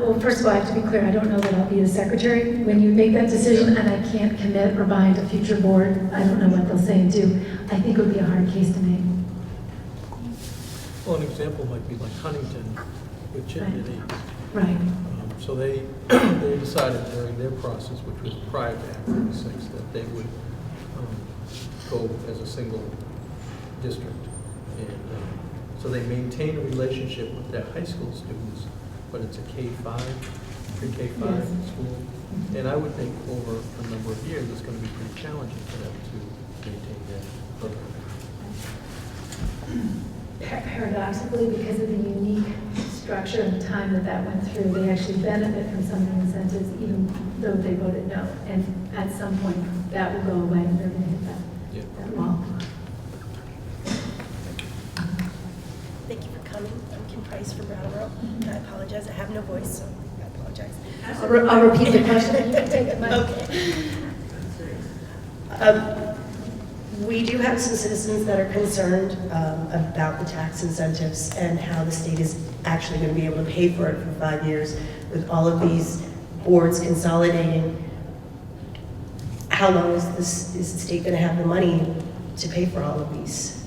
Speaker 2: Well, first of all, I have to be clear, I don't know that I'll be the secretary when you make that decision, and I can't commit or bind a future board. I don't know what they'll say and do. I think it would be a hard case to make.
Speaker 11: Well, an example might be like Huntington with Chittenden East.
Speaker 2: Right.
Speaker 11: So they decided during their process, which was prior to Act 46, that they would go as a single district. And so they maintain a relationship with their high school students, but it's a K-5, pre-K-5
Speaker 2: Yes.
Speaker 11: school. And I would think over a number of years, it's going to be pretty challenging for them to maintain that program.
Speaker 2: Paradoxically, because of the unique structure and time that went through, they actually benefit from some of the incentives, even though they voted no. And at some point, that will go away, and they're going to hit that wall.
Speaker 15: Thank you for coming. I'm Kim Price from Brattleboro. And I apologize, I have no voice, so I apologize.
Speaker 2: I'll repeat the question, and you can take it, Mike.
Speaker 15: Okay. We do have some citizens that are concerned about the tax incentives and how the state is actually going to be able to pay for it for 5 years with all of these boards consolidating. How long is the state going to have the money to pay for all of these?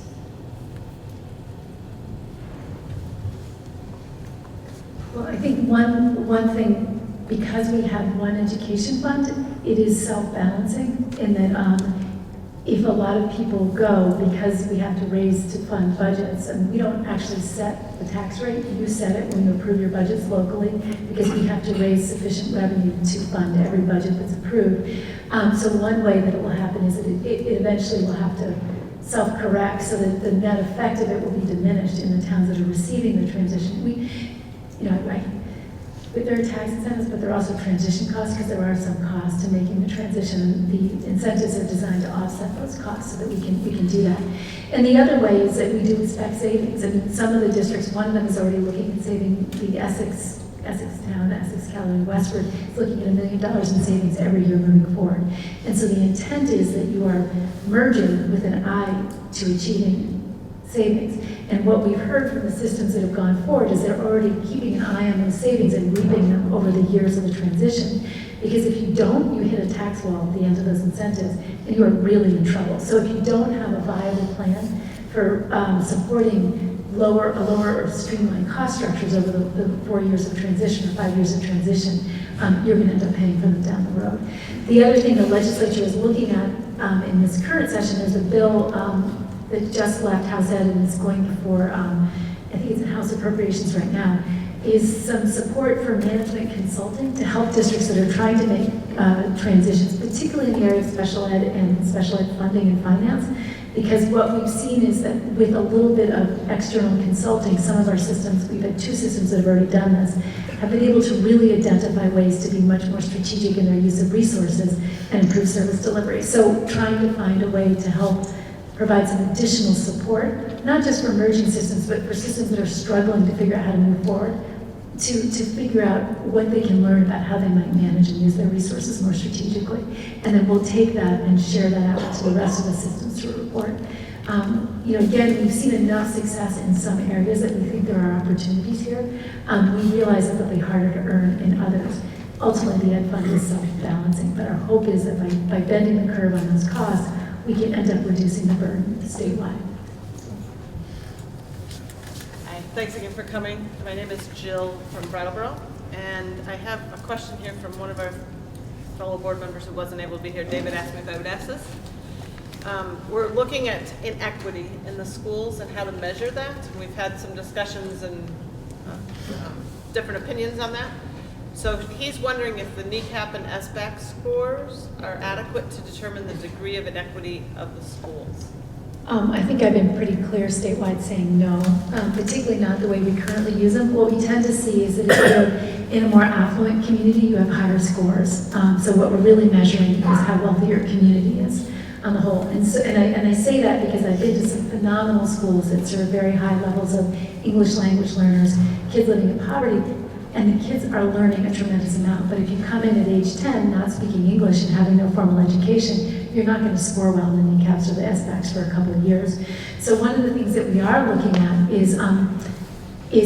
Speaker 2: Well, I think one thing, because we have one education fund, it is self-balancing in that if a lot of people go, because we have to raise to fund budgets, and we don't actually set the tax rate, you set it when you approve your budgets locally, because we have to raise sufficient revenue to fund every budget that's approved. So one way that it will happen is that it eventually will have to self-correct so that the net effect of it will be diminished in the towns that are receiving the transition. But there are tax incentives, but there are also transition costs, because there are some costs to making the transition. The incentives are designed to offset those costs so that we can do that. And the other way is that we do expect savings. I mean, some of the districts, one of them is already looking at saving the Essex town, Essex, Callaway, Westford, is looking at $1 million in savings every year moving forward. And so the intent is that you are merging with an eye to achieving savings. And what we've heard from the systems that have gone forward is they're already keeping an eye on those savings and reaping them over the years of the transition. Because if you don't, you hit a tax wall at the end of those incentives, and you are really in trouble. So if you don't have a viable plan for supporting lower or streamlined cost structures over the 4 years of transition or 5 years of transition, you're going to end up paying for them down the road. The other thing the legislature is looking at in this current session is a bill that just left House Ed and is going before, I think it's in House Appropriations right now, is some support for management consulting to help districts that are trying to make transitions, particularly in the area of special ed and special ed funding and finance. Because what we've seen is that with a little bit of external consulting, some of our systems, we've had 2 systems that have already done this, have been able to really identify ways to be much more strategic in their use of resources and improve service delivery. So trying to find a way to help provide some additional support, not just for emerging systems, but for systems that are struggling to figure out how to move forward, to figure out what they can learn about how they might manage and use their resources more strategically. And then we'll take that and share that out to the rest of the systems through a report. Again, we've seen enough success in some areas that we think there are opportunities here. We realize that they'll be harder to earn in others. Ultimately, the ed fund is self-balancing, but our hope is that by bending the curve on those costs, we can end up reducing the burden statewide.
Speaker 3: Hi, thanks again for coming. My name is Jill from Brattleboro, and I have a question here from one of our fellow board members who wasn't able to be here. David asked me if I would ask this. We're looking at inequity in the schools and how to measure that. We've had some discussions and different opinions on that. So he's wondering if the NECAP and SBAC scores are adequate to determine the degree of inequity of the schools.
Speaker 2: I think I've been pretty clear statewide saying no, particularly not the way we currently use them. What we tend to see is that if you're in a more affluent community, you have higher scores. So what we're really measuring is how wealthy your community is on the whole. And I say that because I've been to some phenomenal schools that serve very high levels of English language learners, kids living in poverty, and the kids are learning a tremendous amount. But if you come in at age 10 not speaking English and having no formal education, you're not going to score well in the NECAPs or the SBACs for a couple of years. So one of the things that we are looking at is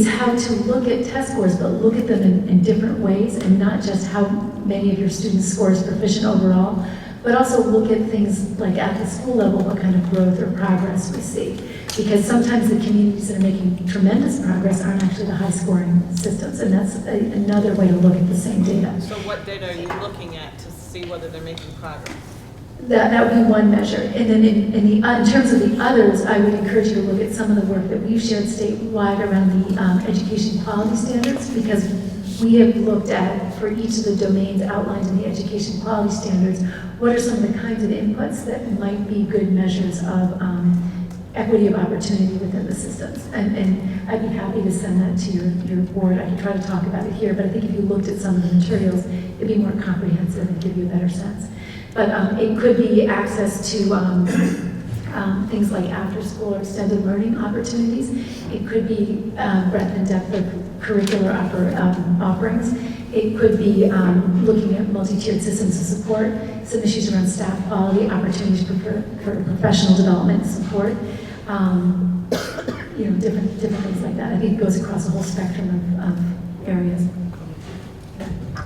Speaker 2: how to look at test scores, but look at them in different ways, and not just how many of your students score as proficient overall, but also look at things like at the school level, what kind of growth or progress we see. Because sometimes the communities that are making tremendous progress aren't actually the high scoring systems, and that's another way to look at the same data.
Speaker 3: So what data are you looking at to see whether they're making progress?
Speaker 2: That would be one measure. And then in terms of the others, I would encourage you to look at some of the work that we've shared statewide around the education quality standards, because we have looked at, for each of the domains outlined in the education quality standards, what are some of the kinds of inputs that might be good measures of equity of opportunity within the systems. And I'd be happy to send that to your board. I can try to talk about it here, but I think if you looked at some of the materials, it'd be more comprehensive and give you a better sense. But it could be access to things like after-school or extended learning opportunities. It could be breadth and depth of curricular offerings. It could be looking at multi-tiered systems of support, some issues around staff quality, opportunities for professional development and support, different things like that. I think it goes across a whole spectrum of areas.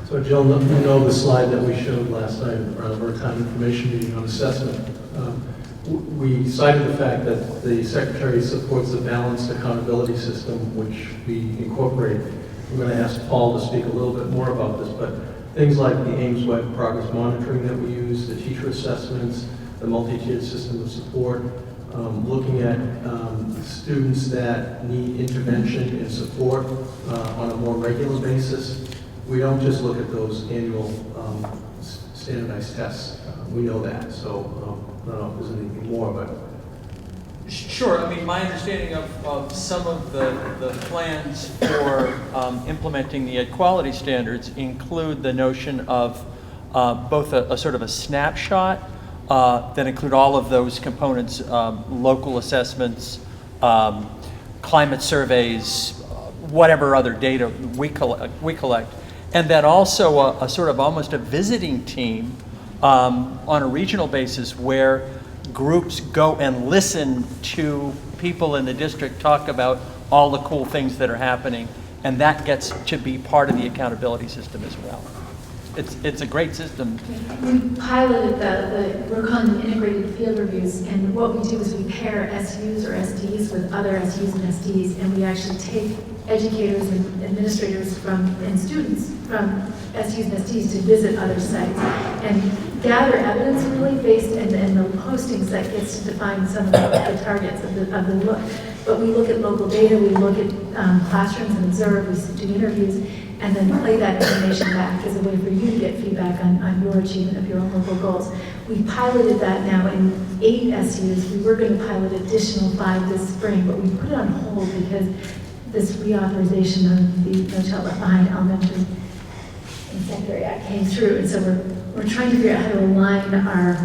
Speaker 11: So Jill, you know the slide that we showed last night around our town information meeting on assessment. We cited the fact that the Secretary supports a balanced accountability system, which we incorporate. I'm going to ask Paul to speak a little bit more about this, but things like the Ames Web progress monitoring that we use, the teacher assessments, the multi-tiered system of support, looking at students that need intervention and support on a more regular basis. We don't just look at those annual standardized tests. We know that, so I don't know if there's anything more, but.
Speaker 16: Sure. I mean, my understanding of some of the plans for implementing the ed quality standards include the notion of both a sort of a snapshot that include all of those components, local assessments, climate surveys, whatever other data we collect. And then also a sort of almost a visiting team on a regional basis where groups go and listen to people in the district talk about all the cool things that are happening, and that gets to be part of the accountability system as well. It's a great system.
Speaker 2: We piloted we're calling them integrated field reviews, and what we do is we pair SUs or SDs with other SUs and SDs, and we actually take educators and administrators and students from SUs and SDs to visit other sites and gather evidence really based and the postings that gets to define some of the targets of the look. But we look at local data, we look at classrooms and observe, we do interviews, and then play that information back as a way for you to get feedback on your achievement of your own local goals. We piloted that now in 8 SUs. We were going to pilot additional 5 this spring, but we put it on hold because this reauthorization of the No Child Left Behind Elementary and Secondary Act came through, and so we're trying to figure out how to align our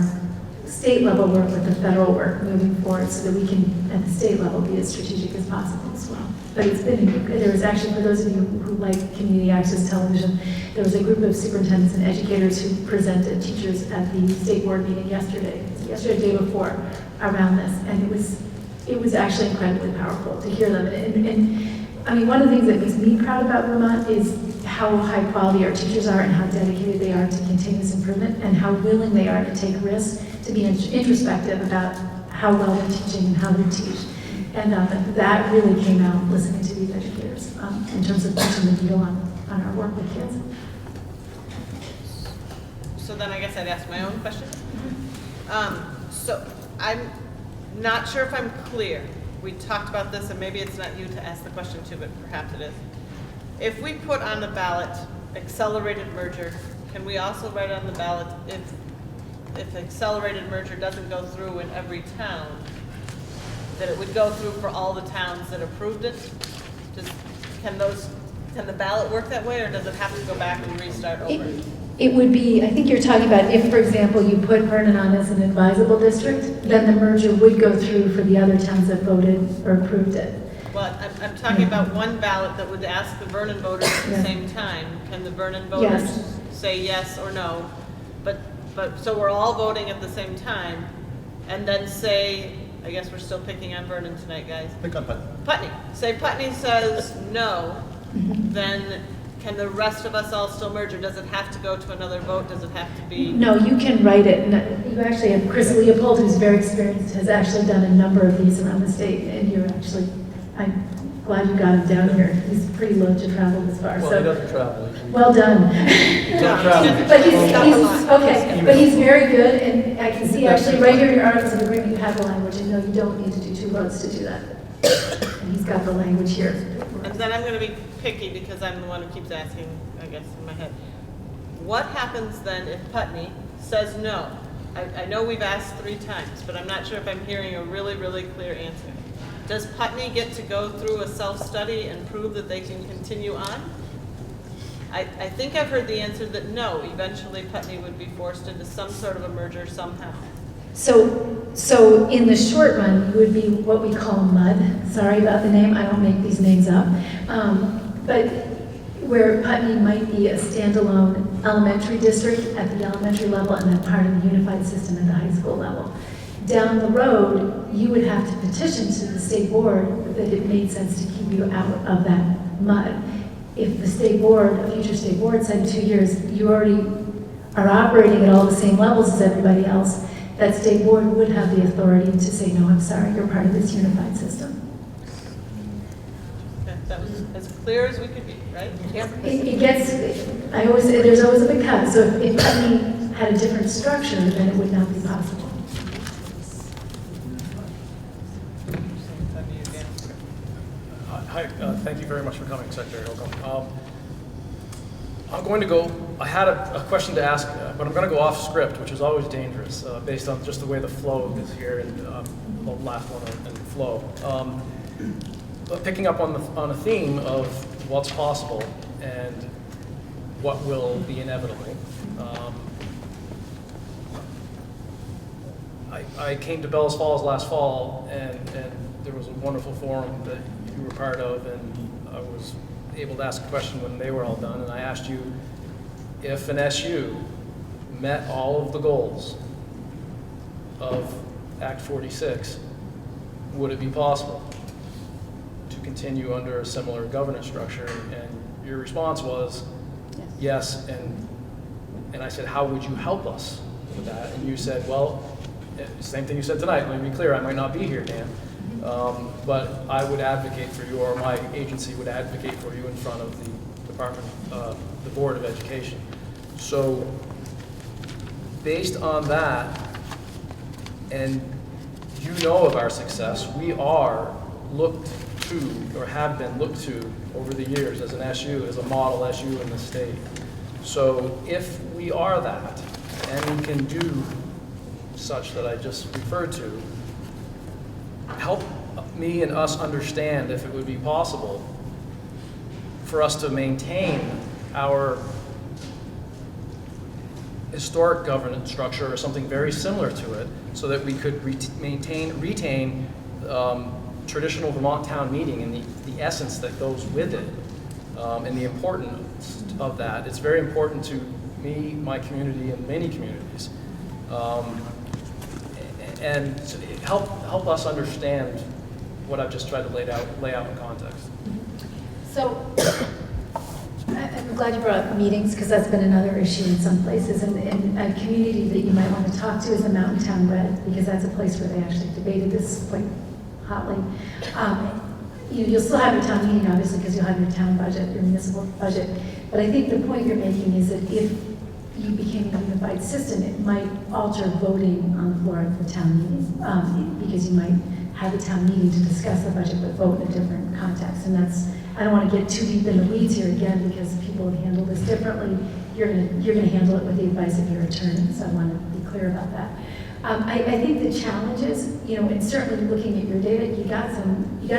Speaker 2: state level work with the federal work moving forward so that we can, at the state level, be as strategic as possible as well. But there was actually, for those of you who like community access television, there was a group of superintendents and educators who presented teachers at the state board meeting yesterday, the day before, around this, and it was actually incredibly powerful to hear them. And I mean, one of the things that makes me proud about Vermont is how high quality our teachers are and how dedicated they are to continuous improvement and how willing they are to take risks, to be introspective about how well they're teaching and how they teach. And that really came out listening to these educators in terms of pushing the needle on our work with kids.
Speaker 3: So then I guess I'd ask my own question. So I'm not sure if I'm clear. We talked about this, and maybe it's not you to ask the question to, but perhaps it is. If we put on the ballot accelerated merger, can we also write on the ballot if accelerated merger doesn't go through in every town, that it would go through for all the towns that approved it? Can the ballot work that way, or does it have to go back and restart over?
Speaker 2: It would be, I think you're talking about if, for example, you put Vernon on as an advisable district, then the merger would go through for the other towns that voted or approved it.
Speaker 3: Well, I'm talking about one ballot that would ask the Vernon voters at the same time. Can the Vernon voters say yes or no? But so we're all voting at the same time, and then say, I guess we're still picking on Vernon tonight, guys.
Speaker 14: Pick on Putney.
Speaker 3: Putney. Say Putney says no, then can the rest of us all still merge, or does it have to go to another vote? Does it have to be?
Speaker 2: No, you can write it. And you actually have Chris Leopold, who's very experienced, has actually done a number of these around the state, and I'm glad you got him down here. He's pretty loath to travel this far.
Speaker 11: Well, he doesn't travel.
Speaker 2: Well done. But he's very good, and I can see actually right here in your articles of agreement, you have the language, and no, you don't need to do 2 votes to do that. And he's got the language here.
Speaker 3: And then I'm going to be picky because I'm the one who keeps asking, I guess, in my head. What happens then if Putney says no? I know we've asked 3 times, but I'm not sure if I'm hearing a really, really clear answer. Does Putney get to go through a self-study and prove that they can continue on? I think I've heard the answer that no, eventually Putney would be forced into some sort of a merger somehow.
Speaker 2: So in the short run, you would be what we call MUD. Sorry about the name, I don't make these names up. But where Putney might be a standalone elementary district at the elementary level and then part of the unified system at the high school level. Down the road, you would have to petition to the state board that it made sense to keep you out of that MUD. If the state board, a future state board said in 2 years, you already are operating at all the same levels as everybody else, that state board would have the authority to say, no, I'm sorry, you're part of this unified system.
Speaker 3: Okay, that was as clear as we could be, right?
Speaker 2: Yep. It gets, I always say, there's always a big cut. So if Putney had a different structure, then it would not be possible.
Speaker 17: Hi, thank you very much for coming, Secretary Holcombe. I'm going to go, I had a question to ask, but I'm going to go off script, which is always dangerous, based on just the way the flow is here and the last one and the flow. But picking up on a theme of what's possible and what will be inevitable. I came to Bellows Falls last fall, and there was a wonderful forum that you were part of, and I was able to ask a question when they were all done, and I asked you if an SU met all of the goals of Act 46, would it be possible to continue under a similar governance structure? And your response was yes, and I said, how would you help us with that? And you said, well, same thing you said tonight. Let me be clear, I might not be here, Dan. But I would advocate for you, or my agency would advocate for you in front of the department, the Board of Education. So based on that, and you know of our success, we are looked to, or have been looked to over the years as an SU, as a model SU in the state. So if we are that, and we can do such that I just referred to, help me and us understand if it would be possible for us to maintain our historic governance structure or something very similar to it, so that we could retain traditional Vermont town meeting and the essence that goes with it, and the importance of that. It's very important to me, my community, and many communities. And help us understand what I've just tried to lay out in context.
Speaker 2: So I'm glad you brought up meetings, because that's been another issue in some places. And a community that you might want to talk to is the Mountain Town Red, because that's a place where they actually debated this quite hotly. You'll still have your town meeting, obviously, because you'll have your town budget, your municipal budget. But I think the point you're making is that if you became a unified system, it might alter voting on the floor of the town meeting, because you might have a town meeting to discuss the budget, but vote in a different context. And that's, I don't want to get too deep in the weeds here again, because people have handled this differently. You're gonna handle it with the advice of your attorney, so I want to be clear about that. I think the challenge is, and certainly looking at your data, you got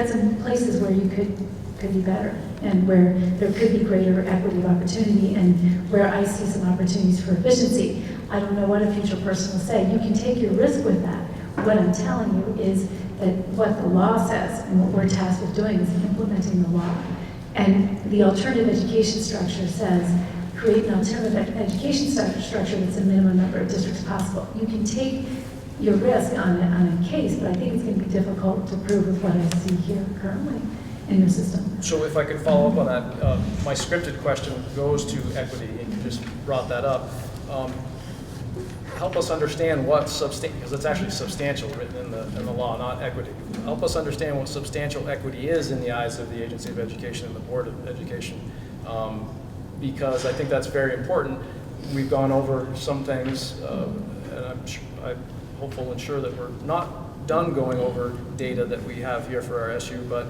Speaker 2: some places where you could be better, and where there could be greater equity of opportunity, and where I see some opportunities for efficiency. I don't know what a future person will say. You can take your risk with that. What I'm telling you is that what the law says and what we're tasked with doing is implementing the law. And the alternative education structure says, create an alternative education structure that's a minimum number of districts possible. You can take your risk on a case, but I think it's going to be difficult to prove with what I see here currently in your system.
Speaker 17: So if I could follow up on that, my scripted question goes to equity, and you just brought that up. Help us understand what because it's actually substantial written in the law, not equity. Help us understand what substantial equity is in the eyes of the Agency of Education and the Board of Education. because I think that's very important. We've gone over some things, and I'm hopeful and sure that we're not done going over data that we have here for our SU, but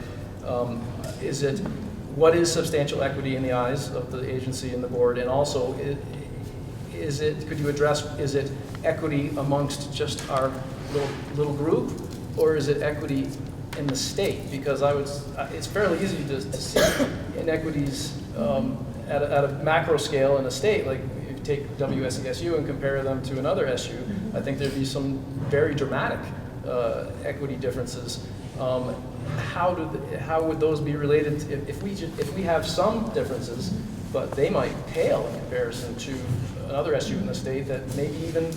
Speaker 17: what is substantial equity in the eyes of the agency and the board? And also, could you address, is it equity amongst just our little group, or is it equity in the state? Because it's fairly easy to see inequities at a macro scale in a state. Like if you take WSESU and compare them to another SU, I think there'd be some very dramatic equity differences. How would those be related if we have some differences, but they might pale in comparison to another SU in the state that maybe even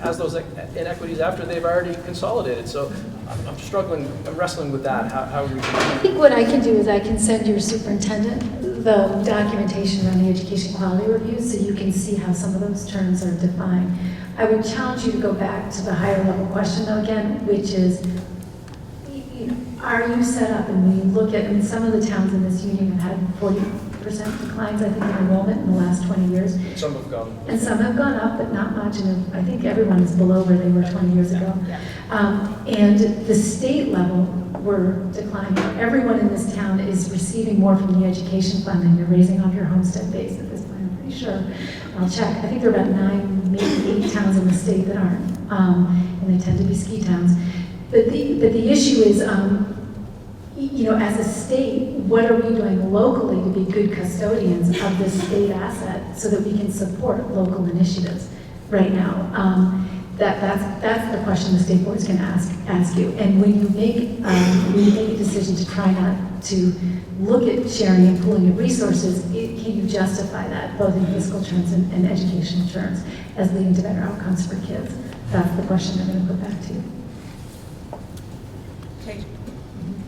Speaker 17: has those inequities after they've already consolidated. So I'm wrestling with that. How we
Speaker 2: I think what I can do is I can send your superintendent the documentation on the education quality reviews so you can see how some of those terms are defined. I would challenge you to go back to the higher level question though again, which is, are you set up, and when you look at, some of the towns in this union have had 40% declines, I think, in enrollment in the last 20 years.
Speaker 17: Some have gone.
Speaker 2: And some have gone up, but not much, and I think everyone is below where they were 20 years ago. And the state level, we're declining. Everyone in this town is receiving more from the education fund than you're raising off your homestead base at this point, I'm pretty sure. I'll check. I think there are about 9, maybe 8 towns in the state that aren't, and they tend to be ski towns. But the issue is, as a state, what are we doing locally to be good custodians of this state asset so that we can support local initiatives right now? That's the question the state board is going to ask you. And when you make a decision to try not to look at sharing and pooling of resources, can you justify that both in fiscal terms and educational terms as leading to better outcomes for kids? That's the question I'm going to put back to you.
Speaker 1: Okay.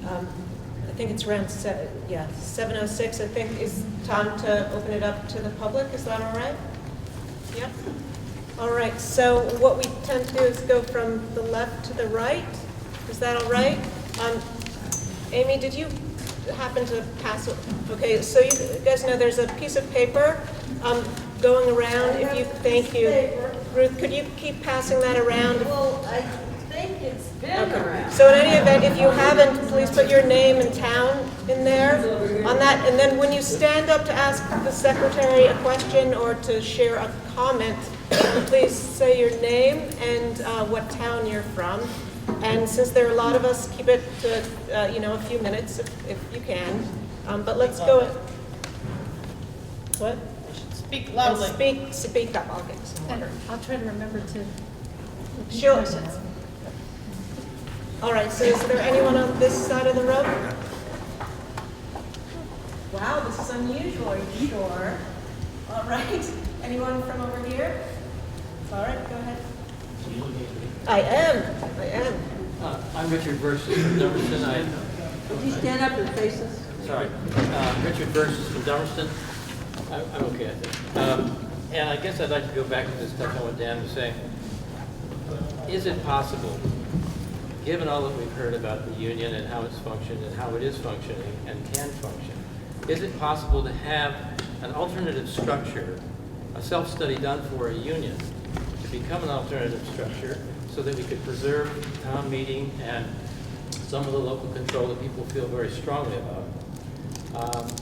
Speaker 1: I think it's around 7:06. I think is time to open it up to the public. Is that all right? Yep. All right. So what we tend to do is go from the left to the right. Is that all right? Amy, did you happen to pass it? Okay. So you guys know there's a piece of paper going around. Thank you, Ruth. Could you keep passing that around?
Speaker 18: Well, I think it's been around.
Speaker 1: So in any event, if you haven't, please put your name and town in there on that. And then when you stand up to ask the secretary a question or to share a comment, please say your name and what town you're from. And since there are a lot of us, keep it to a few minutes if you can. But let's go. What?
Speaker 3: Speak loudly.
Speaker 1: Speak up. I'll get some water.
Speaker 2: I'll try to remember to.
Speaker 1: Sure. All right, so is there anyone on this side of the road? Wow, this is unusual, are you sure? All right, anyone from over here? All right, go ahead. I am.
Speaker 19: I'm Richard Versus from Dummerston.
Speaker 18: Would you stand up and face us?
Speaker 19: Sorry. Richard Versus from Dummerston. I'm okay, I think. And I guess I'd like to go back to this stuff I went down to say, is it possible, given all that we've heard about the union and how it's functioned and how it is functioning and can function, is it possible to have an alternative structure, a self-study done for a union, to become an alternative structure so that we could preserve town meeting and some of the local control that people feel very strongly about,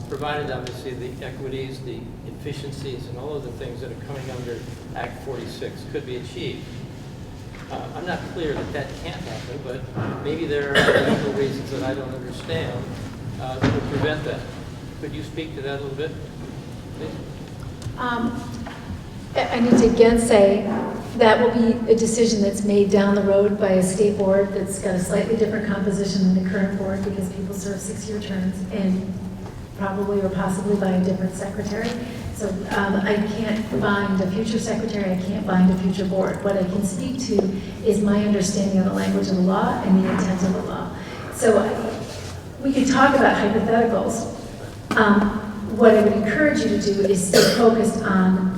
Speaker 19: provided obviously the equities, the efficiencies, and all of the things that are coming under Act 46 could be achieved. I'm not clear that can't happen, but maybe there are legal reasons that I don't understand that would prevent that. Could you speak to that a little bit, please?
Speaker 2: I need to again say that will be a decision that's made down the road by a state board that's got a slightly different composition than the current board because people serve 6-year terms and probably or possibly by a different secretary. So I can't bind a future secretary, I can't bind a future board. What I can speak to is my understanding of the language of the law and the intent of the law. So we could talk about hypotheticals. What I would encourage you to do is stay focused on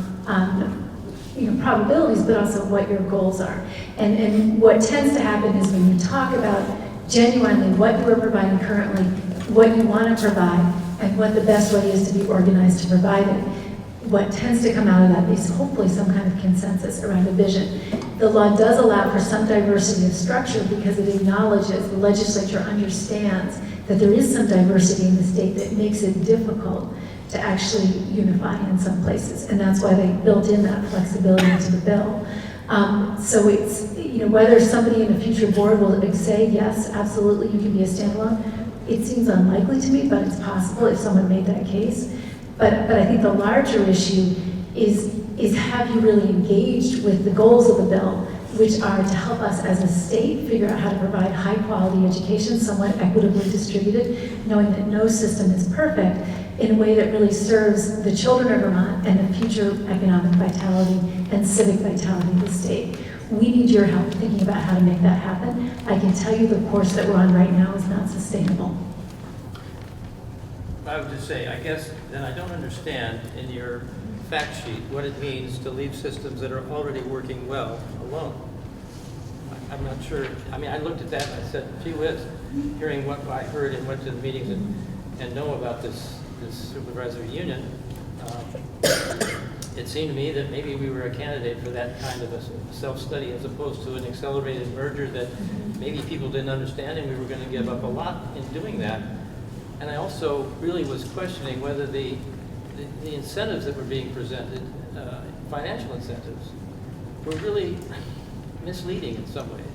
Speaker 2: probabilities, but also what your goals are. And what tends to happen is when you talk about genuinely what you are providing currently, what you want to provide, and what the best way is to be organized to provide it, what tends to come out of that is hopefully some kind of consensus around a vision. The law does allow for some diversity of structure because it acknowledges, the legislature understands that there is some diversity in the state that makes it difficult to actually unify in some places. And that's why they built in that flexibility into the bill. So it's, whether somebody in a future board will say, yes, absolutely, you can be a standalone, it seems unlikely to me, but it's possible if someone made that case. But I think the larger issue is have you really engaged with the goals of the bill, which are to help us as a state figure out how to provide high quality education, somewhat equitably distributed, knowing that no system is perfect, in a way that really serves the children of Vermont and the future economic vitality and civic vitality of the state. We need your help thinking about how to make that happen. I can tell you the course that we're on right now is not sustainable.
Speaker 19: I would just say, I guess, then I don't understand in your fact sheet what it means to leave systems that are already working well alone. I'm not sure. I mean, I looked at that and I said, gee whiz, hearing what I heard and went to the meetings and know about this supervisory union, it seemed to me that maybe we were a candidate for that kind of a self-study as opposed to an accelerated merger that maybe people didn't understand and we were going to give up a lot in doing that. And I also really was questioning whether the incentives that were being presented, financial incentives, were really misleading in some ways.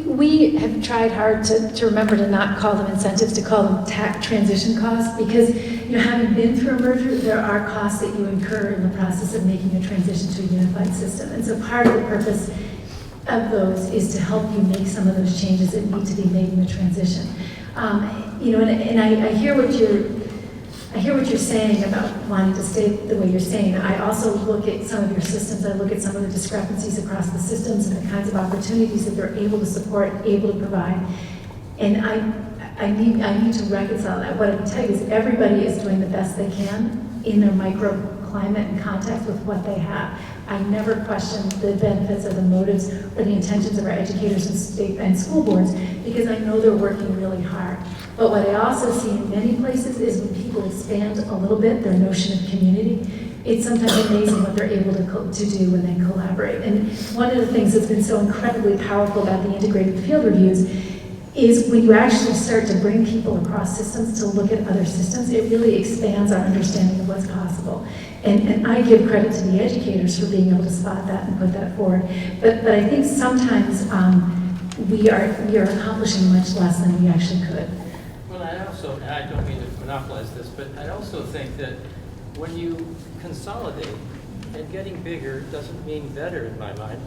Speaker 2: We have tried hard to remember to not call them incentives, to call them transition costs, because having been through a merger, there are costs that you incur in the process of making a transition to a unified system. And so part of the purpose of those is to help you make some of those changes that need to be made in the transition. And I hear what you're saying about wanting to stay the way you're saying. I also look at some of your systems. I look at some of the discrepancies across the systems and the kinds of opportunities that they're able to support, able to provide. And I need to reconcile that. What I can tell you is everybody is doing the best they can in their microclimate and context with what they have. I never question the benefits or the motives or the intentions of our educators and state and school boards because I know they're working really hard. But what I also see in many places is when people expand a little bit their notion of community, it's sometimes amazing what they're able to do when they collaborate. And one of the things that's been so incredibly powerful about the integrated field reviews is when you actually start to bring people across systems to look at other systems, it really expands our understanding of what's possible. And I give credit to the educators for being able to spot that and put that forward. But I think sometimes we are accomplishing much less than we actually could.
Speaker 19: Well, and I don't mean to monopolize this, but I also think that when you consolidate, and getting bigger doesn't mean better in my mind,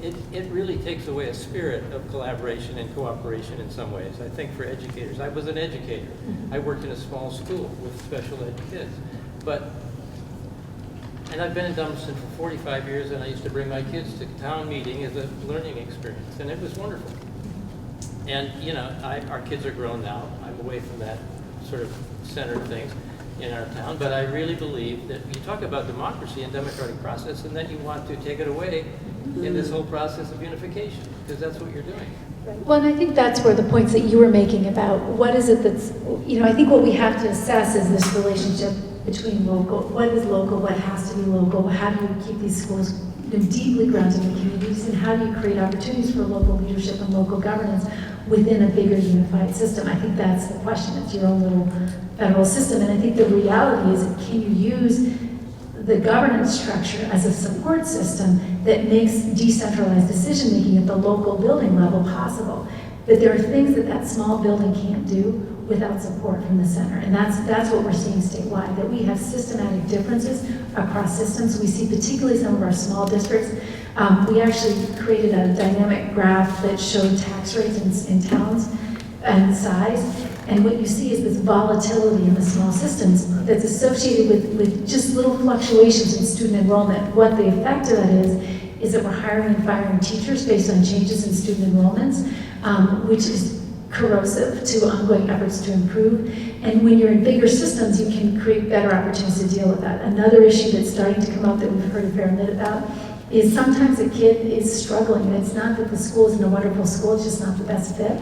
Speaker 19: it really takes away a spirit of collaboration and cooperation in some ways. I think for educators, I was an educator. I worked in a small school with special ed kids. And I've been in Dummerston for 45 years, and I used to bring my kids to town meeting as a learning experience, and it was wonderful. And, our kids are grown now. I'm away from that sort of center of things in our town, but I really believe that you talk about democracy and democratic process, and then you want to take it away in this whole process of unification, because that's what you're doing.
Speaker 2: Well, and I think that's where the points that you were making about what is it that's, I think what we have to assess is this relationship between local, what is local, what has to be local, how do you keep these schools deeply grounded in communities, and how do you create opportunities for local leadership and local governance within a bigger unified system? I think that's the question. It's your own little federal system. And I think the reality is, can you use the governance structure as a support system that makes decentralized decision-making at the local building level possible? But there are things that small building can't do without support from the center. And that's what we're seeing statewide, that we have systematic differences across systems. We see particularly some of our small districts. We actually created a dynamic graph that showed tax rates in towns and size. And what you see is this volatility in the small systems that's associated with just little fluctuations in student enrollment. What the effect of that is that we're hiring and firing teachers based on changes in student enrollments, which is corrosive to ongoing efforts to improve. And when you're in bigger systems, you can create better opportunities to deal with that. Another issue that's starting to come up that we've heard a fair bit about is sometimes a kid is struggling, and it's not that the school isn't a wonderful school, it's just not the best fit.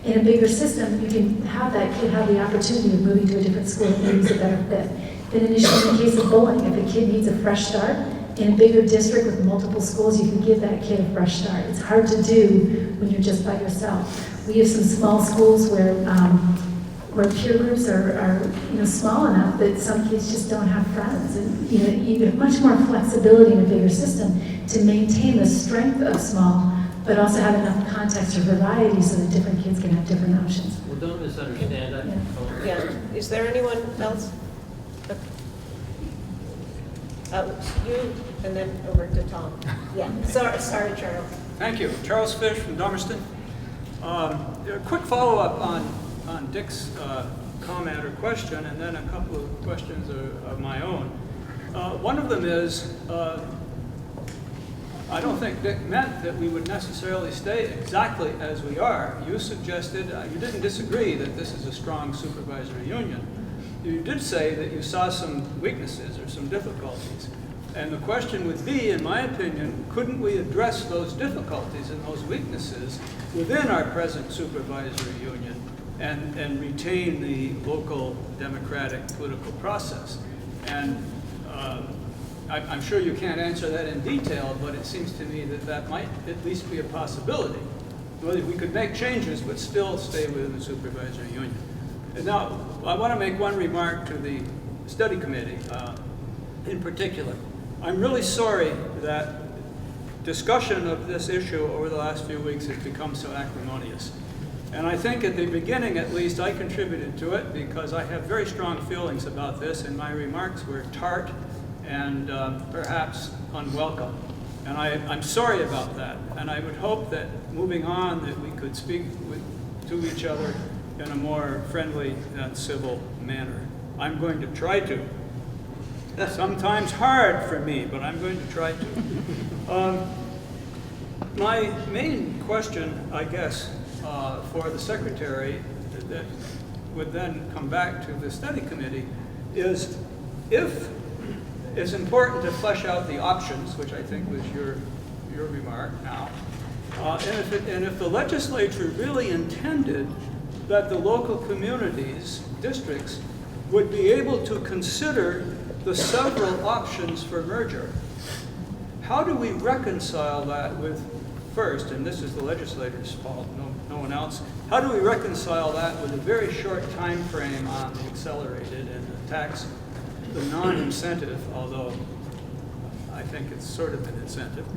Speaker 2: In a bigger system, you can have that kid have the opportunity of moving to a different school that maybe is a better fit. than initially in the case of bullying. If a kid needs a fresh start, in a bigger district with multiple schools, you can give that kid a fresh start. It's hard to do when you're just by yourself. We have some small schools where peer groups are small enough that some kids just don't have friends. And you have much more flexibility in a bigger system to maintain the strength of small, but also have enough context or variety so that different kids can have different options.
Speaker 19: Well, don't misunderstand.
Speaker 1: Yeah. Is there anyone else? You, and then over to Tom. Yeah. Sorry, Charles.
Speaker 20: Thank you. Charles Fish from Dummerston. A quick follow-up on Dick's comment or question, and then a couple of questions of my own. One of them is, I don't think Dick meant that we would necessarily stay exactly as we are. You suggested, you didn't disagree that this is a strong supervisory union. You did say that you saw some weaknesses or some difficulties. And the question would be, in my opinion, couldn't we address those difficulties and those weaknesses within our present supervisory union and retain the local democratic political process? And I'm sure you can't answer that in detail, but it seems to me that that might at least be a possibility. Whether we could make changes but still stay within the supervisory union. And now, I want to make one remark to the study committee in particular. I'm really sorry that discussion of this issue over the last few weeks has become so acrimonious. And I think at the beginning, at least, I contributed to it because I have very strong feelings about this, and my remarks were tart and perhaps unwelcome. And I'm sorry about that. And I would hope that moving on that we could speak to each other in a more friendly and civil manner. I'm going to try to. Sometimes hard for me, but I'm going to try to. My main question, I guess, for the Secretary that would then come back to the study committee is if it's important to flesh out the options, which I think was your remark now, and if the legislature really intended that the local communities, districts, would be able to consider the several options for merger. How do we reconcile that with, first, and this is the legislator's fault, no one else, how do we reconcile that with a very short time frame on the accelerated and the tax, the non-incentive, although I think it's sort of an incentive.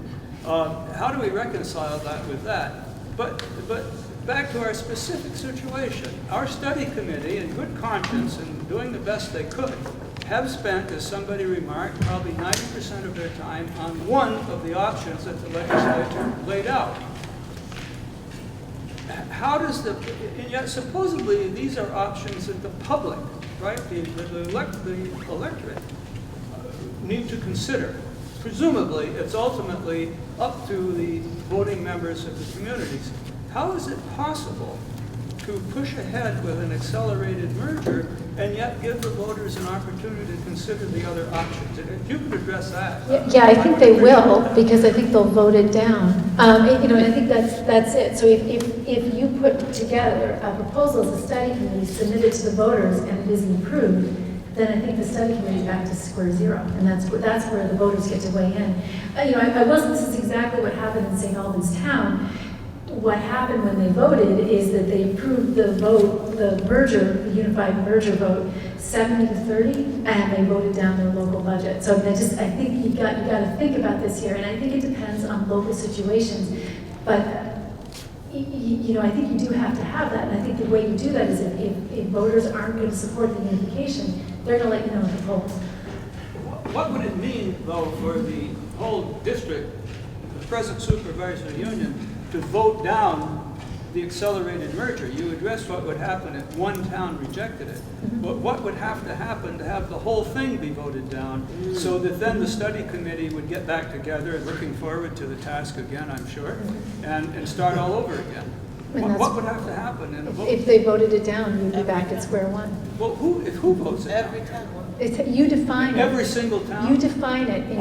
Speaker 20: How do we reconcile that with that? But back to our specific situation. Our study committee, in good conscience and doing the best they could, have spent, as somebody remarked, probably 90% of their time on one of the options that the legislature laid out. How does and yet supposedly these are options that the public, right, the electorate need to consider. Presumably, it's ultimately up to the voting members of the communities. How is it possible to push ahead with an accelerated merger and yet give the voters an opportunity to consider the other options? And if you could address that.
Speaker 2: Yeah, I think they will, because I think they'll vote it down. And I think that's it. So if you put together a proposal as a study committee, submit it to the voters, and it isn't approved, then I think the study committee is back to square zero, and that's where the voters get to weigh in. This is exactly what happened in St. Albans Town. What happened when they voted is that they approved the vote, the merger, the unified merger vote, 70-30, and they voted down their local budget. So I think you got to think about this here, and I think it depends on local situations. But I think you do have to have that, and I think the way you do that is if voters aren't going to support the unification, they're going to let you know at the polls.
Speaker 20: What would it mean, though, for the whole district, the present supervisory union, to vote down the accelerated merger? You addressed what would happen if one town rejected it. But what would have to happen to have the whole thing be voted down so that then the study committee would get back together, looking forward to the task again, I'm sure, and start all over again? What would have to happen in a vote?
Speaker 2: If they voted it down, you'd be back at square one.
Speaker 20: Well, who votes it down?
Speaker 3: Every town.
Speaker 2: You define it.
Speaker 20: Every single town?
Speaker 2: You define it in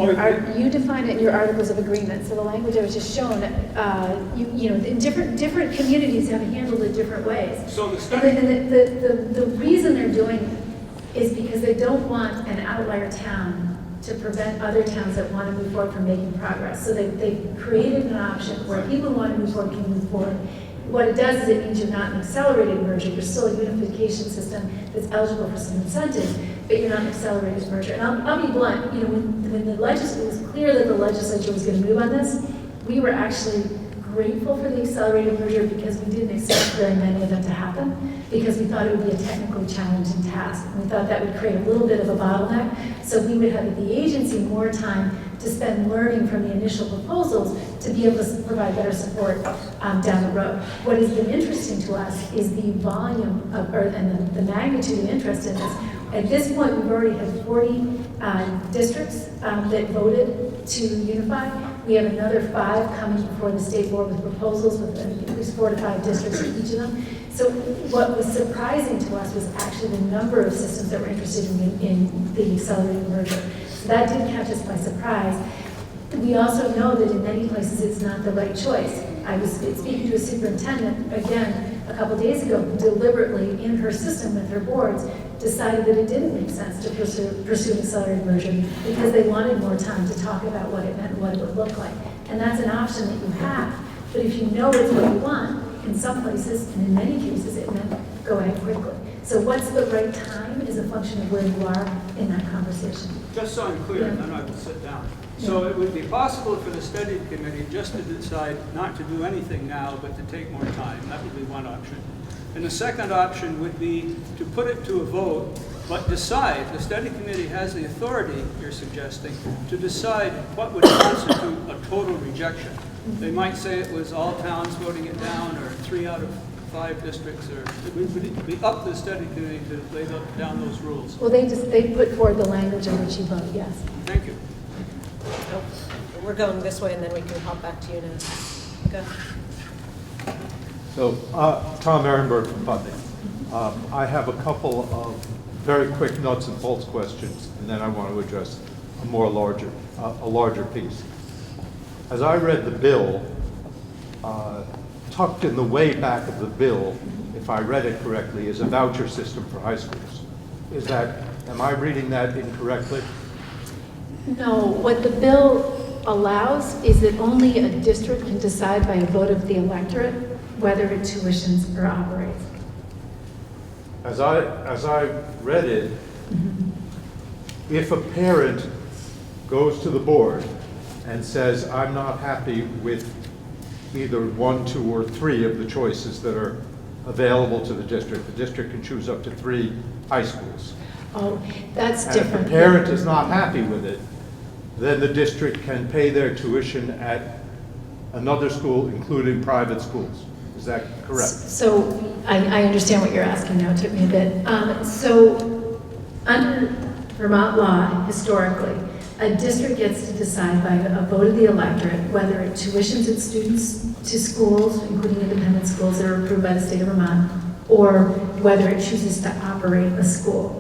Speaker 2: you define it in your articles of agreement. So the language I was just shown, different communities have handled it different ways.
Speaker 20: So the study.
Speaker 2: And the reason they're doing is because they don't want an outlier town to prevent other towns that want to move forward from making progress. So they've created an option where people who want to move forward can move forward. What it does is it means you're not an accelerated merger, you're still a unification system that's eligible for some incentives, but you're not an accelerated merger. And I'll be blunt, you know, when the legislature, it was clear that the legislature was going to move on this, we were actually grateful for the accelerated merger because we didn't expect very many of them to happen, because we thought it would be a technically challenging task. And we thought that would create a little bit of a bottleneck, so we would have at the agency more time to spend learning from the initial proposals to be able to provide better support down the road. What has been interesting to us is the volume of, and the magnitude of interest in this. At this point, we've already had 40 districts that voted to unify. We have another 5 coming before the state board with proposals with at least 4 to 5 districts in each of them. So what was surprising to us was actually the number of systems that were interested in the accelerated merger. So that did catch us by surprise. We also know that in many places it's not the right choice. I was speaking to a superintendent, again, a couple days ago, who deliberately, in her system with her boards, decided that it didn't make sense to pursue an accelerated merger because they wanted more time to talk about what it meant and what it would look like. And that's an option that you have. But if you know it's what you want, in some places, and in many cases, it meant go ahead quickly. So what's the right time is a function of where you are in that conversation.
Speaker 20: Just so I'm clear, and then I will sit down. So it would be possible for the study committee just to decide not to do anything now, but to take more time. That would be one option. And the second option would be to put it to a vote, but decide, the study committee has the authority, you're suggesting, to decide what would constitute a total rejection. They might say it was all towns voting it down, or 3 out of 5 districts, or it would be up to the study committee to lay down those rules.
Speaker 2: Well, they put forward the language on which you vote, yes.
Speaker 20: Thank you.
Speaker 1: Oh, we're going this way, and then we can hop back to you now. Go.
Speaker 19: So, Tom Ehrenberg from Funding. I have a couple of very quick nuts and bolts questions, and then I want to address a larger piece. As I read the bill, tucked in the way back of the bill, if I read it correctly, is a voucher system for high schools. Am I reading that incorrectly?
Speaker 2: No, what the bill allows is that only a district can decide by a vote of the electorate whether it tuitions or operates.
Speaker 19: As I read it, if a parent goes to the board and says, I'm not happy with either 1, 2, or 3 of the choices that are available to the district can choose up to 3 high schools.
Speaker 2: Oh, that's
Speaker 19: and
Speaker 2: different.
Speaker 19: If the parent is not happy with it, then the district can pay their tuition at another school, including private schools. Is that correct?
Speaker 2: So I understand what you're asking now. It took me a bit. So under Vermont law, historically, a district gets to decide by a vote of the electorate whether it tuitions its students to schools, including independent schools that are approved by the state of Vermont, or whether it chooses to operate a school.